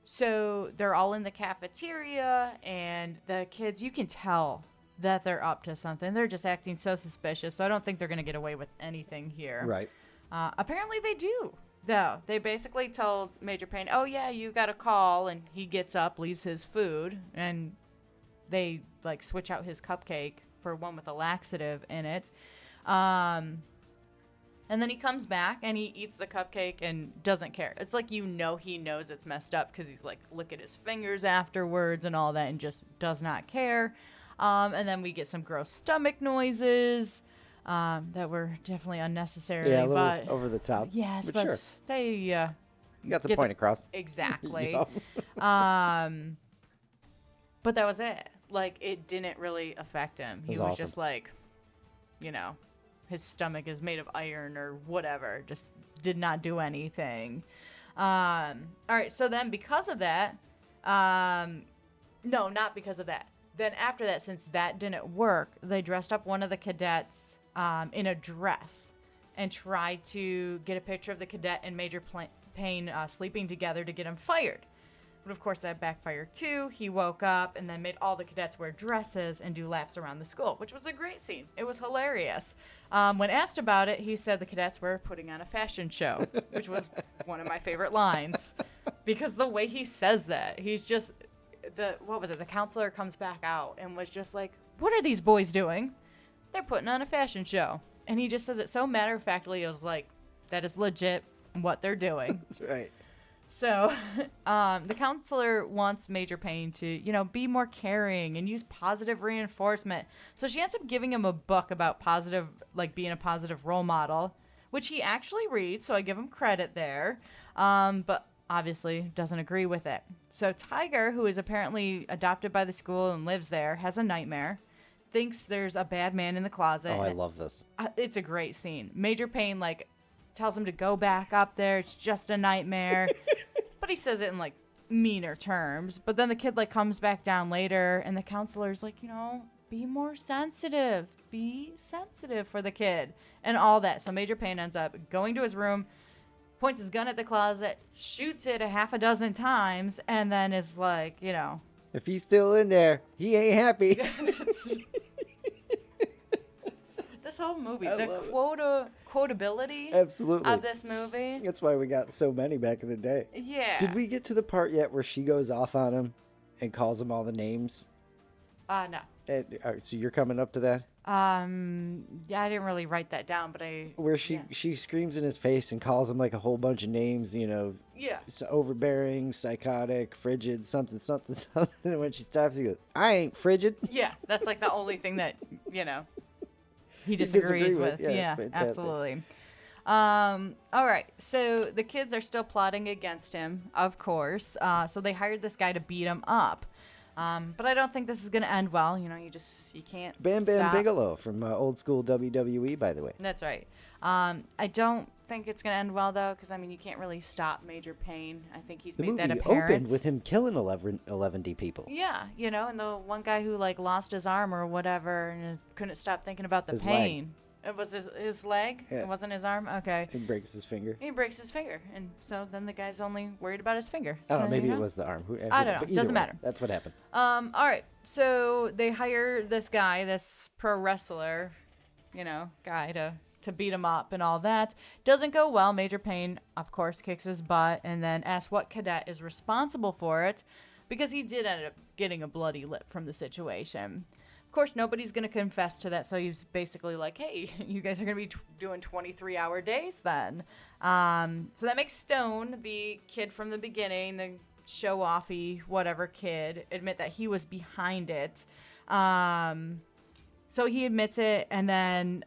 So they're all in the cafeteria, and the kids, you can tell that they're up to something. They're just acting so suspicious, so I don't think they're going to get away with anything here. Right. Apparently they do, though. They basically told Major Payne, oh, yeah, you got a call, and he gets up, leaves his food, and they, switch out his cupcake for one with a laxative in it. And then he comes back and he eats the cupcake and doesn't care. It's like, he knows it's messed up because he's look at his fingers afterwards and all that and just does not care. And then we get some gross stomach noises that were definitely unnecessary. Yeah, a little but over the top. yes, but but sure. they You got the point across. exactly. Yup. But that was it. It didn't really affect him. He was awesome. just his stomach is made of iron or whatever. Just did not do anything. All right. So then because of that, no, not because of that. Then after that, since that didn't work, they dressed up one of the cadets in a dress and tried to get a picture of the cadet and Major Payne sleeping together to get him fired. But of course that backfired too. He woke up and then made all the cadets wear dresses and do laps around the school, which was a great scene. It was hilarious. When asked about it, he said the cadets were putting on a fashion show, which was one of my favorite lines. Because the way he says that, he's just, the counselor comes back out and was just like, what are these boys doing? They're putting on a fashion show. And he just says it so matter-of-factly. It was like, that is legit what they're doing. That's right. So, the counselor wants Major Payne to, be more caring and use positive reinforcement. So she ends up giving him a book about being a positive role model, which he actually reads, so I give him credit there. But obviously doesn't agree with it. So Tiger, who is apparently adopted by the school and lives there, has a nightmare, thinks there's a bad man in the closet. Oh, I love this. It's a great scene. Major Payne, tells him to go back up there. It's just a nightmare. But he says it in meaner terms. But then the kid comes back down later and the counselor's like, be more sensitive. Be sensitive for the kid and all that. So Major Payne ends up going to his room, points his gun at the closet, shoots it a half a dozen times, and then is like, if he's still in there, he ain't happy. This whole movie, I the love quotability Absolutely. of this movie. That's why we got so many back in the day. Yeah. Did we get to the part yet where she goes off on him and calls him all the names? No. So you're coming up to that? Yeah, I didn't really write that down, but Where she screams in his face and calls him a whole bunch of names, Yeah. overbearing, psychotic, frigid, something, something, something. And when she stops, he goes, I ain't frigid. Yeah, that's the only thing that, he disagree disagrees with. with. Yeah, it's fantastic. Absolutely. All right, so the kids are still plotting against him, of course. So they hired this guy to beat him up. But I don't think this is going to end well. You can't Bam Bam stop. Bigelow from old school WWE, by the way. That's right. I don't think it's going to end well, though, because, I mean, you can't really stop Major Payne. I think he's The made that movie apparent. opened with him killing 11 people. Yeah, you know, and the one guy who, like, lost his arm or whatever and couldn't stop thinking about the His pain. leg. It was his leg? Yeah. It wasn't his arm? Okay. He breaks his finger. He breaks his finger, and so then the guy's only worried about his finger. I don't know, So, maybe you it know? was the arm. I don't know. But either Doesn't way, matter. That's what happened. All right, so they hire this guy, this pro wrestler, you know, guy to beat him up and all that. Doesn't go well. Major Payne, of course, kicks his butt and then asks what cadet is responsible for it, because he did end up getting a bloody lip from the situation. Of course, nobody's going to confess to that, so he's basically like, hey, you guys are going to be doing 23-hour days then. So that makes Stone, the kid from the beginning, the show-offy whatever kid, admit that he was behind it. So he admits it, and then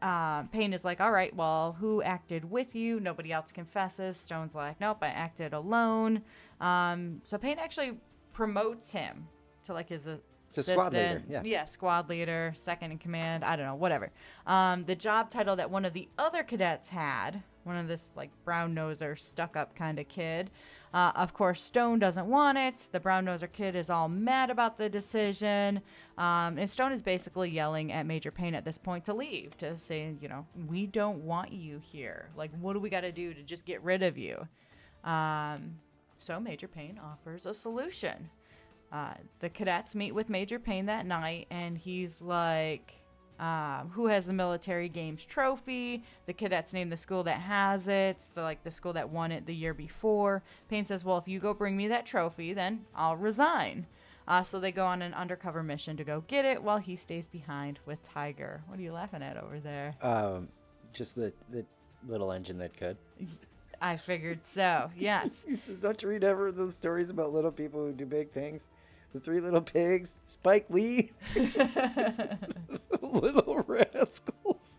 Payne is like, all right, well, who acted with you? Nobody else confesses. Stone's like, nope, I acted alone. So Payne actually promotes him to, like, his squad leader, yeah, squad leader, second in command, I don't know, whatever. The job title that one of the other cadets had, one of this, like, brown-noser, stuck-up kind of kid. Of course, Stone doesn't want it. The brown-noser kid is all mad about the decision. And Stone is basically yelling at Major Payne at this point to leave, to say, you know, we don't want you here. Like, what do we got to do to just get rid of you? So Major Payne offers a solution. The cadets meet with Major Payne that night, and he's like, who has the military games trophy? The cadets name the school that has it, the school that won it the year before. Payne says, well, if you go bring me that trophy, then I'll resign. So they go on an undercover mission to go get it while he stays behind with Tiger. What are you laughing at over there? Just the little engine that could. I figured so, yes. Don't you read ever those stories about little people who do big things? The Three Little Pigs, Spike Lee, Little Rascals.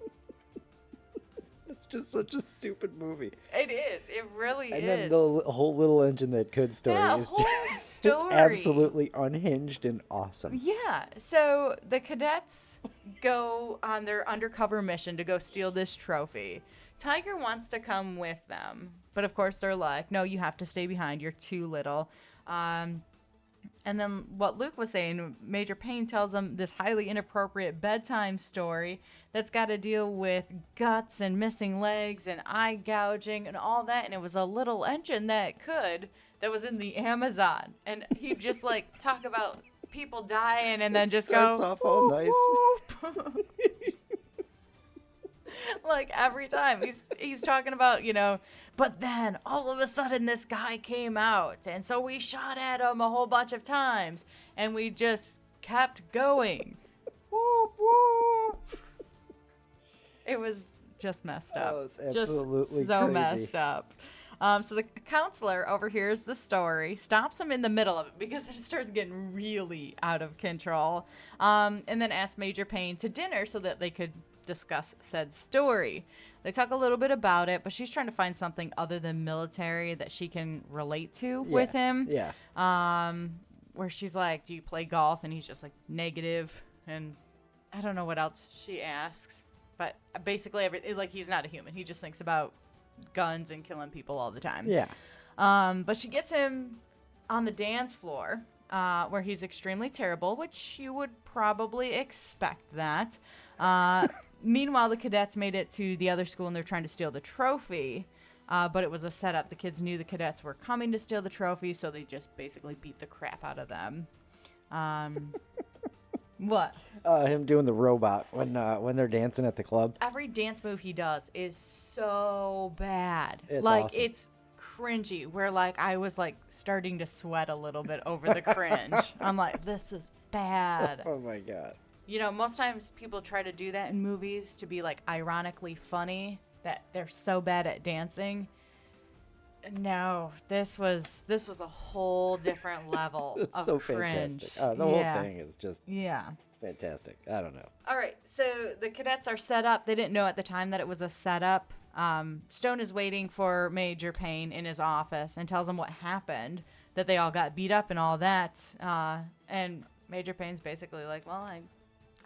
It's just such a stupid movie. It is. It really is. And then the whole Little Engine That Could story is whole just story. It's absolutely unhinged and awesome. Yeah. So the cadets go on their undercover mission to go steal this trophy. Tiger wants to come with them, but of course they're like, no, you have to stay behind. You're too little. And then what Luke was saying, Major Payne tells him this highly inappropriate bedtime story that's got to deal with guts and missing legs and eye gouging and all that. And it was a little engine that was in the Amazon. And he'd just like talk about people dying and then just go, starts off all nice. Like every time he's talking about, you know, but then all of a sudden this guy came out, and so we shot at him a whole bunch of times, and we just kept going. Whoop, whoop. It was just messed up. Oh, it's absolutely just so crazy. messed up. So the counselor overhears the story, stops him in the middle of it because it starts getting really out of control, and then asks Major Payne to dinner so that they could discuss said story. They talk a little bit about it, but she's trying to find something other than military that she can relate to with him. Yeah. Where she's like, do you play golf? And he's just like, negative. And I don't know what else she asks. But basically, like, he's not a human. He just thinks about guns and killing people all the time. Yeah. But she gets him on the dance floor, where he's extremely terrible, which you would probably expect that. Meanwhile, the cadets made it to the other school and they're trying to steal the trophy, but it was a setup. The kids knew the cadets were coming to steal the trophy, so they just basically beat the crap out of them. What? Him doing the robot when they're dancing at the club. Every dance move he does is so bad. It's like, awesome. It's cringy, where like I was like starting to sweat a little bit over the cringe. I'm like, this is bad. Oh my god. You know, most times people try to do that in movies to be, like, ironically funny, that they're so bad at dancing. No, this was a whole different level It's of so cringe. fantastic. The whole thing is just fantastic. I don't know. All right, so the cadets are set up. They didn't know at the time that it was a setup. Stone is waiting for Major Payne in his office and tells him what happened, that they all got beat up and all that. And Major Payne's basically like, well, I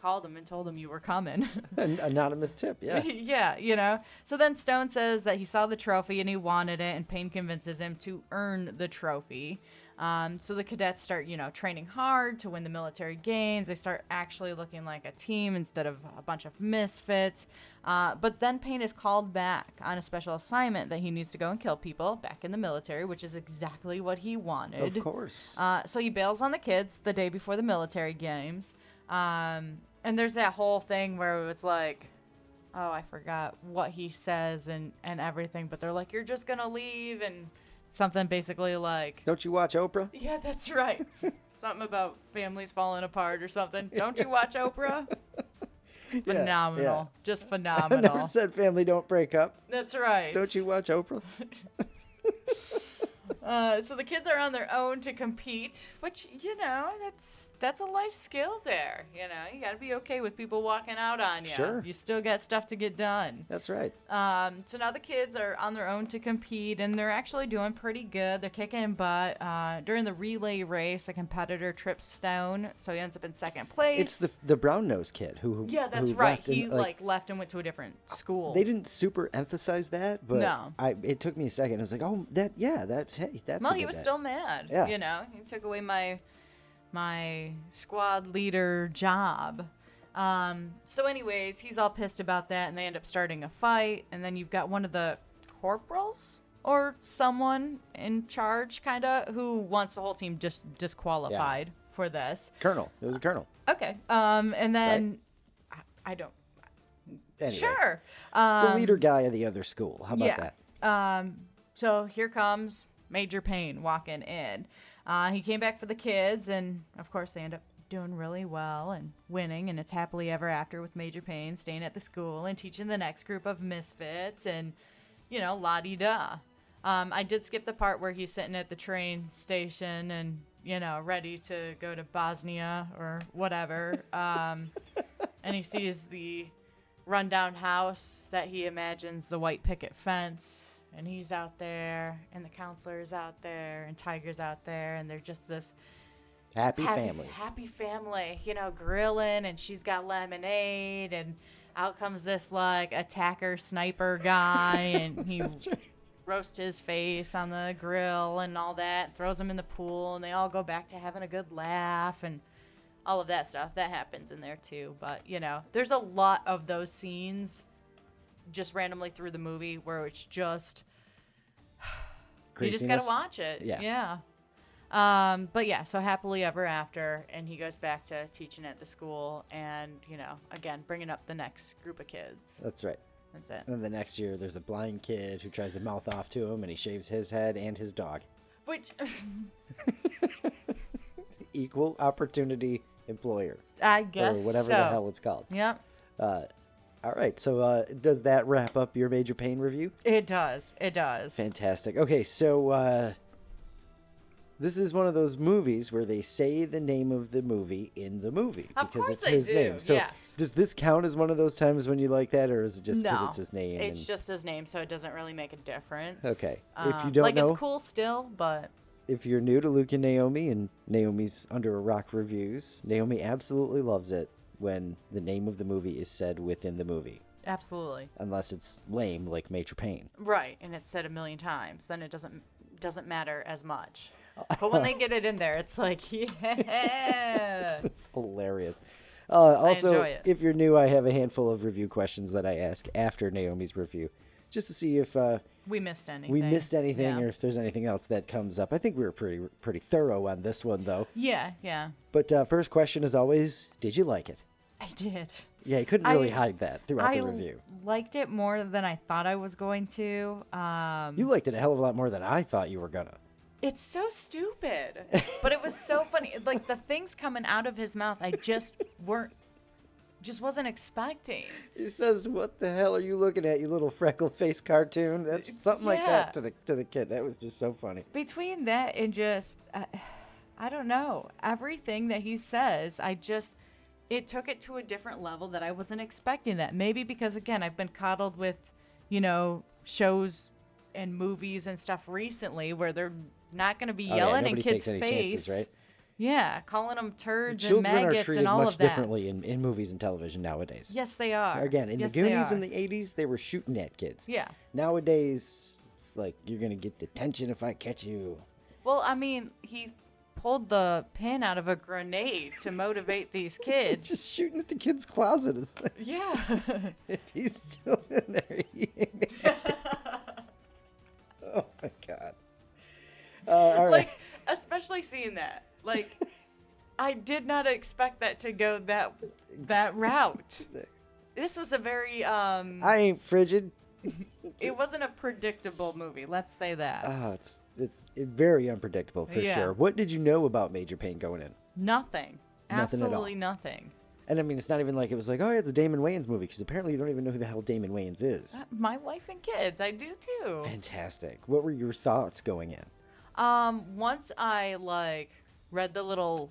called him and told him you were coming. An anonymous tip, yeah. Yeah. So then Stone says that he saw the trophy and he wanted it, and Payne convinces him to earn the trophy. So the cadets start, training hard to win the military games. They start actually looking like a team instead of a bunch of misfits. But then Payne is called back on a special assignment that he needs to go and kill people back in the military, which is exactly what he wanted. Of course. So he bails on the kids the day before the military games. And there's that whole thing where it's like, oh, I forgot what he says and everything. But they're like, you're just going to leave, and something basically like, don't you watch Oprah? Yeah, that's right. Something about families falling apart or something. Don't you watch Oprah? Phenomenal. Yeah. Just phenomenal. I never said family don't break up. That's right. Don't you watch Oprah? So the kids are on their own to compete, which, that's a life skill there. You got to be okay with people walking out on you. Sure. You still got stuff to get done. That's right. So now the kids are on their own to compete, and they're actually doing pretty good. They're kicking butt. During the relay race, a competitor trips Stone, so he ends up in second place. It's the brown-nosed kid who Yeah, that's who right. left He and, left and went to a different school. They didn't super emphasize that, but No. It took me a second. I was like, oh, that's Well, who he did was that. still mad. Yeah. He took away my squad leader job. So anyways, he's all pissed about that, and they end up starting a fight. And then you've got one of the corporals or someone in charge, kind of, who wants the whole team just disqualified for this. Colonel. It was a colonel. Okay. And then I don't. Anyway, Sure. the leader guy of the other school. How about that? So here comes Major Payne walking in. He came back for the kids, and of course they end up doing really well and winning, and it's happily ever after with Major Payne staying at the school and teaching the next group of misfits, and la-di-da. I did skip the part where he's sitting at the train station and ready to go to Bosnia or whatever, and he sees the rundown house that he imagines the white picket fence. And he's out there, and the counselor's out there, and Tiger's out there, and they're just this Happy family. Happy family, grilling, and she's got lemonade, and out comes this, attacker sniper guy, and he roasts his face on the grill and all that, throws him in the pool, and they all go back to having a good laugh, and all of that stuff. That happens in there, too. But, there's a lot of those scenes just randomly through the movie where it's just you just gotta watch it. Yeah. But yeah, so happily ever after, and he goes back to teaching at the school, and again bringing up the next group of kids. That's right. That's it. And the next year there's a blind kid who tries to mouth off to him, and he shaves his head and his dog. Which Equal opportunity employer, I guess, or whatever so. the hell it's called. Yep. All right, so does that wrap up your Major Payne review? It does. Fantastic. Okay, so this is one of those movies where they say the name of the movie in the movie Of because course it's they his do, name. So yes. does this count as one of those times when you like that, or is it just because No, it's his name? it's just his name, so it doesn't really make a difference. Okay. If you don't know, it's cool still, but if you're new to Luke and Naomi and Naomi's Under a Rock reviews, Naomi absolutely loves it when the name of the movie is said within the movie. absolutely Unless it's lame like Major Payne. right, and it's said 1,000,000 times, then it doesn't matter as much. But when they get it in there, it's like, yeah. It's hilarious. Also, enjoy it. if you're new, I have a handful of review questions that I ask after Naomi's review, just to see if We missed anything. we missed anything Yeah. or if there's anything else that comes up. I think we were pretty thorough on this one, though. Yeah, But first question, as always, did you like it? I did. Yeah, you couldn't really hide that throughout I the review. liked it more than I thought I was going to. You liked it a hell of a lot more than I thought you were gonna. It's so stupid, but it was so funny. Like the things coming out of his mouth, I just wasn't expecting. He says, "What the hell are you looking at, you little freckle-faced cartoon?" That's something like that to the kid. That was just so funny. Between that and just, I don't know, everything that he says, it took it to a different level that I wasn't expecting that. Maybe because, again, I've been coddled with, shows and movies and stuff recently where they're not going to be yelling in nobody kids' takes any face. chances, right? Yeah, calling them turds and Children are maggots treated and all much of that. differently in movies and television nowadays. Yes, they are. Again, in yes, the Goonies in they the 80s, they were shooting at kids. Yeah. Nowadays, it's like, you're going to get detention if I catch you. Well, I mean, he pulled the pin out of a grenade to motivate these kids. Just shooting at the kid's closet. It's like, Yeah. if he's still in there, he ain't Oh, my God. All right. Like, especially seeing that. Like, I did not expect that to go that route. This was a very I ain't frigid. it wasn't a predictable movie. Let's say that. It's very unpredictable for Yeah. sure. What did you know about Major Payne going in? Nothing. Nothing at all. Absolutely nothing. And I mean, it's not even like it was like, oh, yeah, it's a Damon Wayans movie, because apparently you don't even know who the hell Damon Wayans is. My wife and kids, I do too. Fantastic. What were your thoughts going in? Once I read the little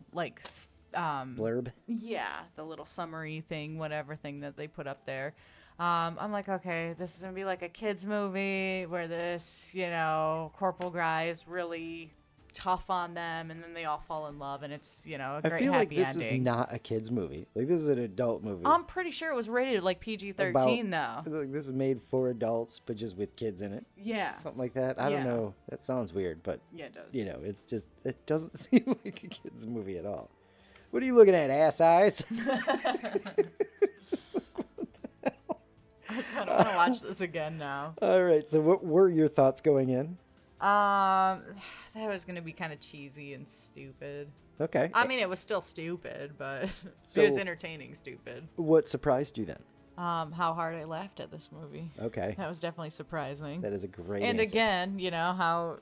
Blurb? yeah, the little summary thing, whatever thing that they put up there. I'm like, okay, this is gonna be like a kids movie where this, corporal guy is really tough on them, and then they all fall in love, and it's, a I great feel like happy this ending. is not a kids movie. Like, this is an adult movie. I'm pretty sure it was rated like PG-13 though. Like, this is made for adults, but just with kids in it. Yeah. Something like that. I don't Yeah. know. That sounds weird, but Yeah, it does. it's just, it doesn't seem like a kids movie at all. What are you looking at, ass eyes? I kind of want to watch this again now. All right. So what were your thoughts going in? That was gonna be kind of cheesy and stupid. Okay. I mean, it was still stupid, but So- it was entertaining stupid. What surprised you then? How hard I laughed at this movie. Okay. That was definitely surprising. That is a great And answer. again, how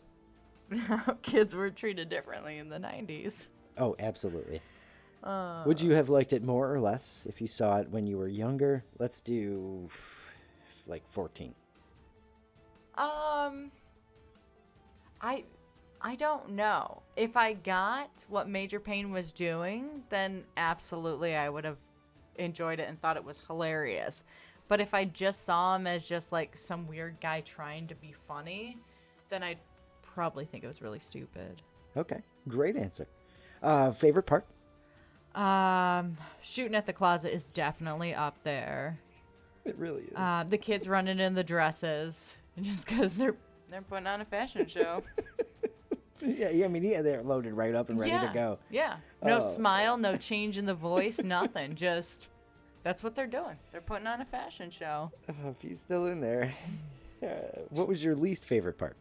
kids were treated differently in the 90s. Oh, absolutely. Would you have liked it more or less if you saw it when you were younger? Let's do like 14. I don't know. If I got what Major Payne was doing, then absolutely I would have enjoyed it and thought it was hilarious. But if I just saw him as just like some weird guy trying to be funny, then I'd probably think it was really stupid. Okay. Great answer. Favorite part? Shooting at the closet is definitely up there. It really is. The kids running in the dresses just because they're putting on a fashion show. Yeah, I mean, they're loaded right up and ready to go. Yeah. No smile, no change in the voice, nothing. Just that's what they're doing. They're putting on a fashion show. If he's still in there. What was your least favorite part?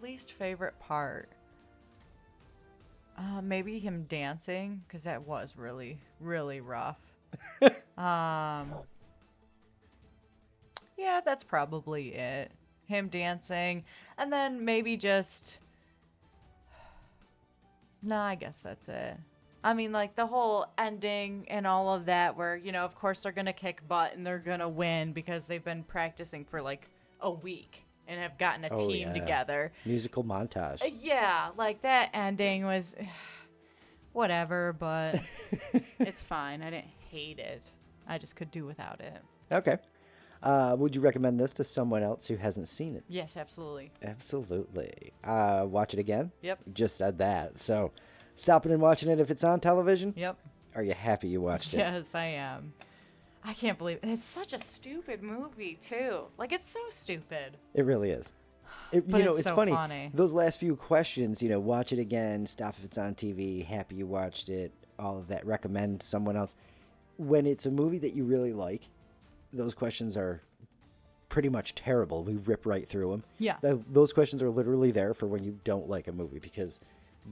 Least favorite part. Maybe him dancing, because that was really, really rough. Yeah, that's probably it. Him dancing, and then maybe just... No, I guess that's it. I mean, like, the whole ending and all of that where, of course they're going to kick butt and they're going to win because they've been practicing for, like, a week and have gotten a team together. Musical montage. Yeah, like, that ending was... whatever, but it's fine. I didn't hate it. I just could do without it. Okay. Would you recommend this to someone else who hasn't seen it? Yes, absolutely. Absolutely. Watch it again? Yep. You just said that. So, stopping and watching it if it's on television? Yep. Are you happy you watched it? Yes, I am. I can't believe it. It's such a stupid movie, too. Like, it's so stupid. It really is. But it's it's so funny. funny. Those last few questions, watch it again, stop if it's on TV, happy you watched it, all of that, recommend someone else. When it's a movie that you really like, those questions are pretty much terrible. We rip right through them. Yeah. Those questions are literally there for when you don't like a movie, because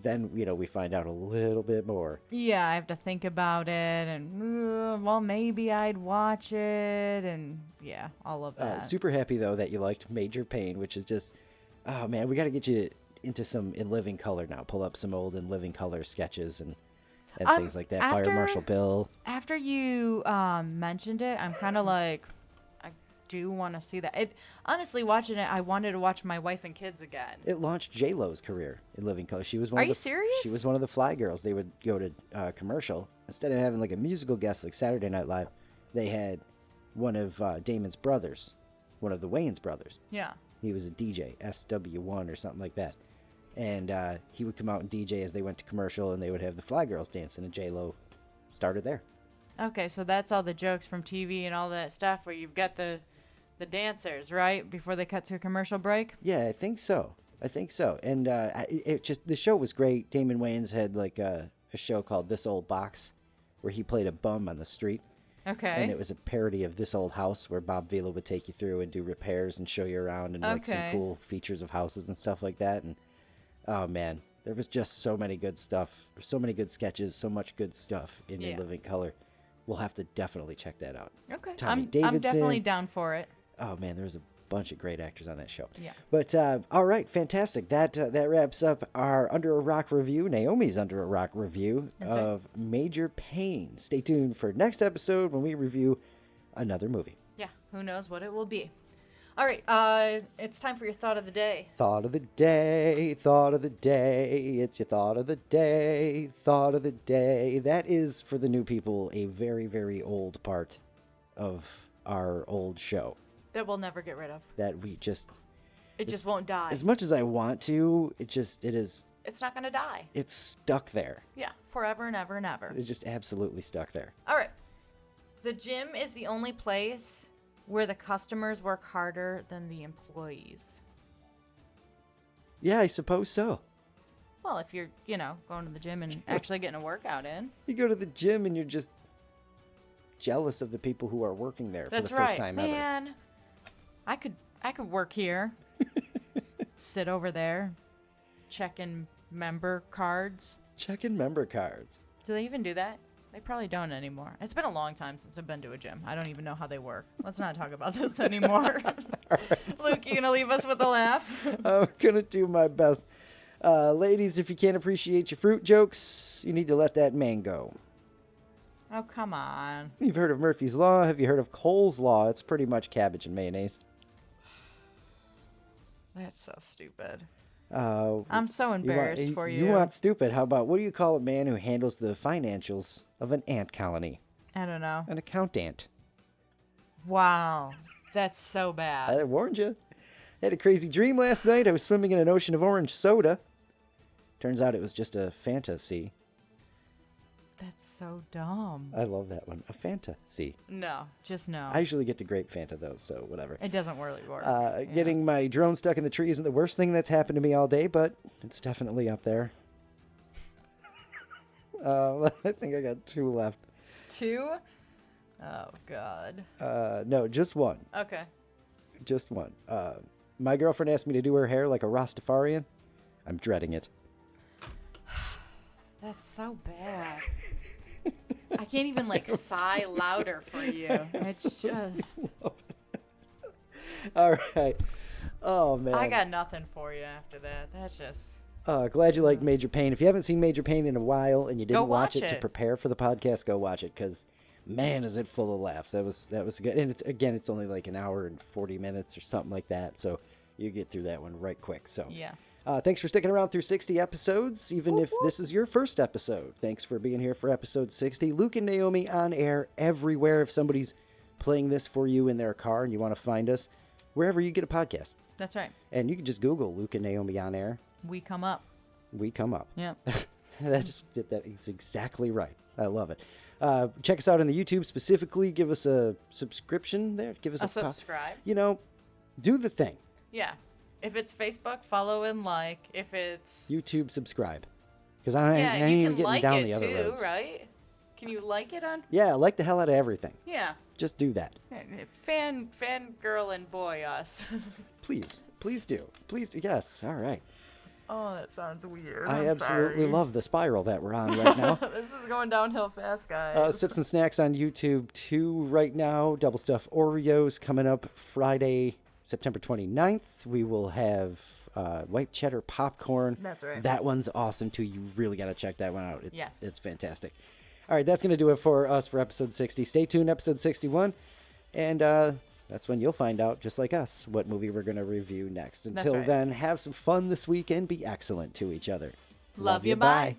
then, we find out a little bit more. Yeah, I have to think about it, and, well, maybe I'd watch it, and, yeah, all of that. Super happy, though, that you liked Major Payne, which is just, oh, man, we got to get you into some In Living Color now. Pull up some old In Living Color sketches and things like that. Fire Marshal Bill. After you mentioned it, I'm kind of like, I do want to see that. Honestly, watching it, I wanted to watch My Wife and Kids again. It launched J-Lo's career in Living Color. She was one Are of the, you serious? She was one of the fly girls. They would go to commercial. Instead of having like a musical guest like Saturday Night Live, they had one of Damon's brothers, one of the Wayans brothers. Yeah. He was a DJ, SW1 or something like that. And he would come out and DJ as they went to commercial, and they would have the Fly Girls dancing, and J-Lo started there. Okay, so that's all the jokes from TV and all that stuff where you've got the dancers, right? Before they cut to a commercial break? Yeah, I think so. And the show was great. Damon Wayans had like a show called This Old Box where he played a bum on the street. Okay. And it was a parody of This Old House where Bob Vila would take you through and do repairs and show you around and like some cool features of houses and stuff like that. And oh man, there was just so many good stuff, so many good sketches, so much good stuff in In Living Color. We'll have to definitely check that out. Okay. Tommy I'm Davidson. definitely down for it. Oh man, there was a bunch of great actors on that show. Yeah. But all right, fantastic. That wraps up our Under a Rock review, Naomi's Under a Rock review of Major Payne. Stay tuned for next episode when we review another movie. Yeah, who knows what it will be. All right, it's time for your thought of the day. Thought of the day, thought of the day. It's your thought of the day, thought of the day. That is, for the new people, a very, very old part of our old show. That we'll never get rid of. That we just... It just won't die. As much as I want to, it is... It's not going to die. It's stuck there. Yeah, forever and ever and ever. It's just absolutely stuck there. All right. The gym is the only place where the customers work harder than the employees. Yeah, I suppose so. Well, if you're, going to the gym and actually getting a workout in. You go to the gym and you're just jealous of the people who are working there for the first time ever. Man, I could work here. Sit over there, checking member cards. Checking member cards. Do they even do that? They probably don't anymore. It's been a long time since I've been to a gym. I don't even know how they work. Let's not talk about this anymore. Right, Luke, you gonna leave us with a laugh? I'm gonna do my best. Ladies, if you can't appreciate your fruit jokes, you need to let that man go. Oh, come on. You've heard of Murphy's Law. Have you heard of Cole's Law? It's pretty much cabbage and mayonnaise. That's so stupid. I'm so embarrassed for you. You want stupid. How about, what do you call a man who handles the financials of an ant colony? I don't know. An accountant. Wow. That's so bad. I warned you. I had a crazy dream last night. I was swimming in an ocean of orange soda. Turns out it was just a fantasy. That's so dumb. I love that one. A fantasy. No, just no. I usually get the grape Fanta, though, so whatever. It doesn't really work. Getting my drone stuck in the tree isn't the worst thing that's happened to me all day, but it's definitely up there. I think I got 2 left. 2? Oh, God. No, just one. Okay. Just one. My girlfriend asked me to do her hair like a Rastafarian. I'm dreading it. That's so bad. I can't even sigh louder for you. It's just. All right. Oh man. I got nothing for you after that. That's just. Glad you liked Major Payne. If you haven't seen Major Payne in a while and you didn't watch watch it to prepare for the podcast, go watch it because, man, is it full of laughs. That was good. And it's only like an hour and 40 minutes or something like that. So you get through that one right quick. So Yeah. Thanks for sticking around through 60 episodes, even if this is your first episode. Thanks for being here for episode 60. Luke and Naomi on air everywhere. If somebody's playing this for you in their car and you want to find us, wherever you get a podcast. That's right. And you can just Google Luke and Naomi on air. We come up. We come up. Yeah. That is exactly right. I love it. Check us out on the YouTube specifically. Give us a subscription there. Give us a subscribe. Do the thing. Yeah. If it's Facebook, follow and like. If it's YouTube, subscribe. Because I ain't you even can getting like down it the other too, roads. right? Can you like it on? Yeah, like the hell out of everything. Yeah. Just do that. Fan girl and boy us. Please do. Yes. All right. Oh, that sounds weird. I I'm absolutely sorry. love the spiral that we're on right now. This is going downhill fast, guys. Sips and Snacks on YouTube too right now. Double stuffed Oreos coming up Friday, September 29th. We will have white cheddar popcorn. That's right. That one's awesome too. You really got to check that one out. Yes. It's fantastic. All right, that's going to do it for us for episode 60. Stay tuned, episode 61. And that's when you'll find out, just like us, what movie we're going to review next. Until then, have some fun this weekend. Be excellent to each other. Love you. Bye.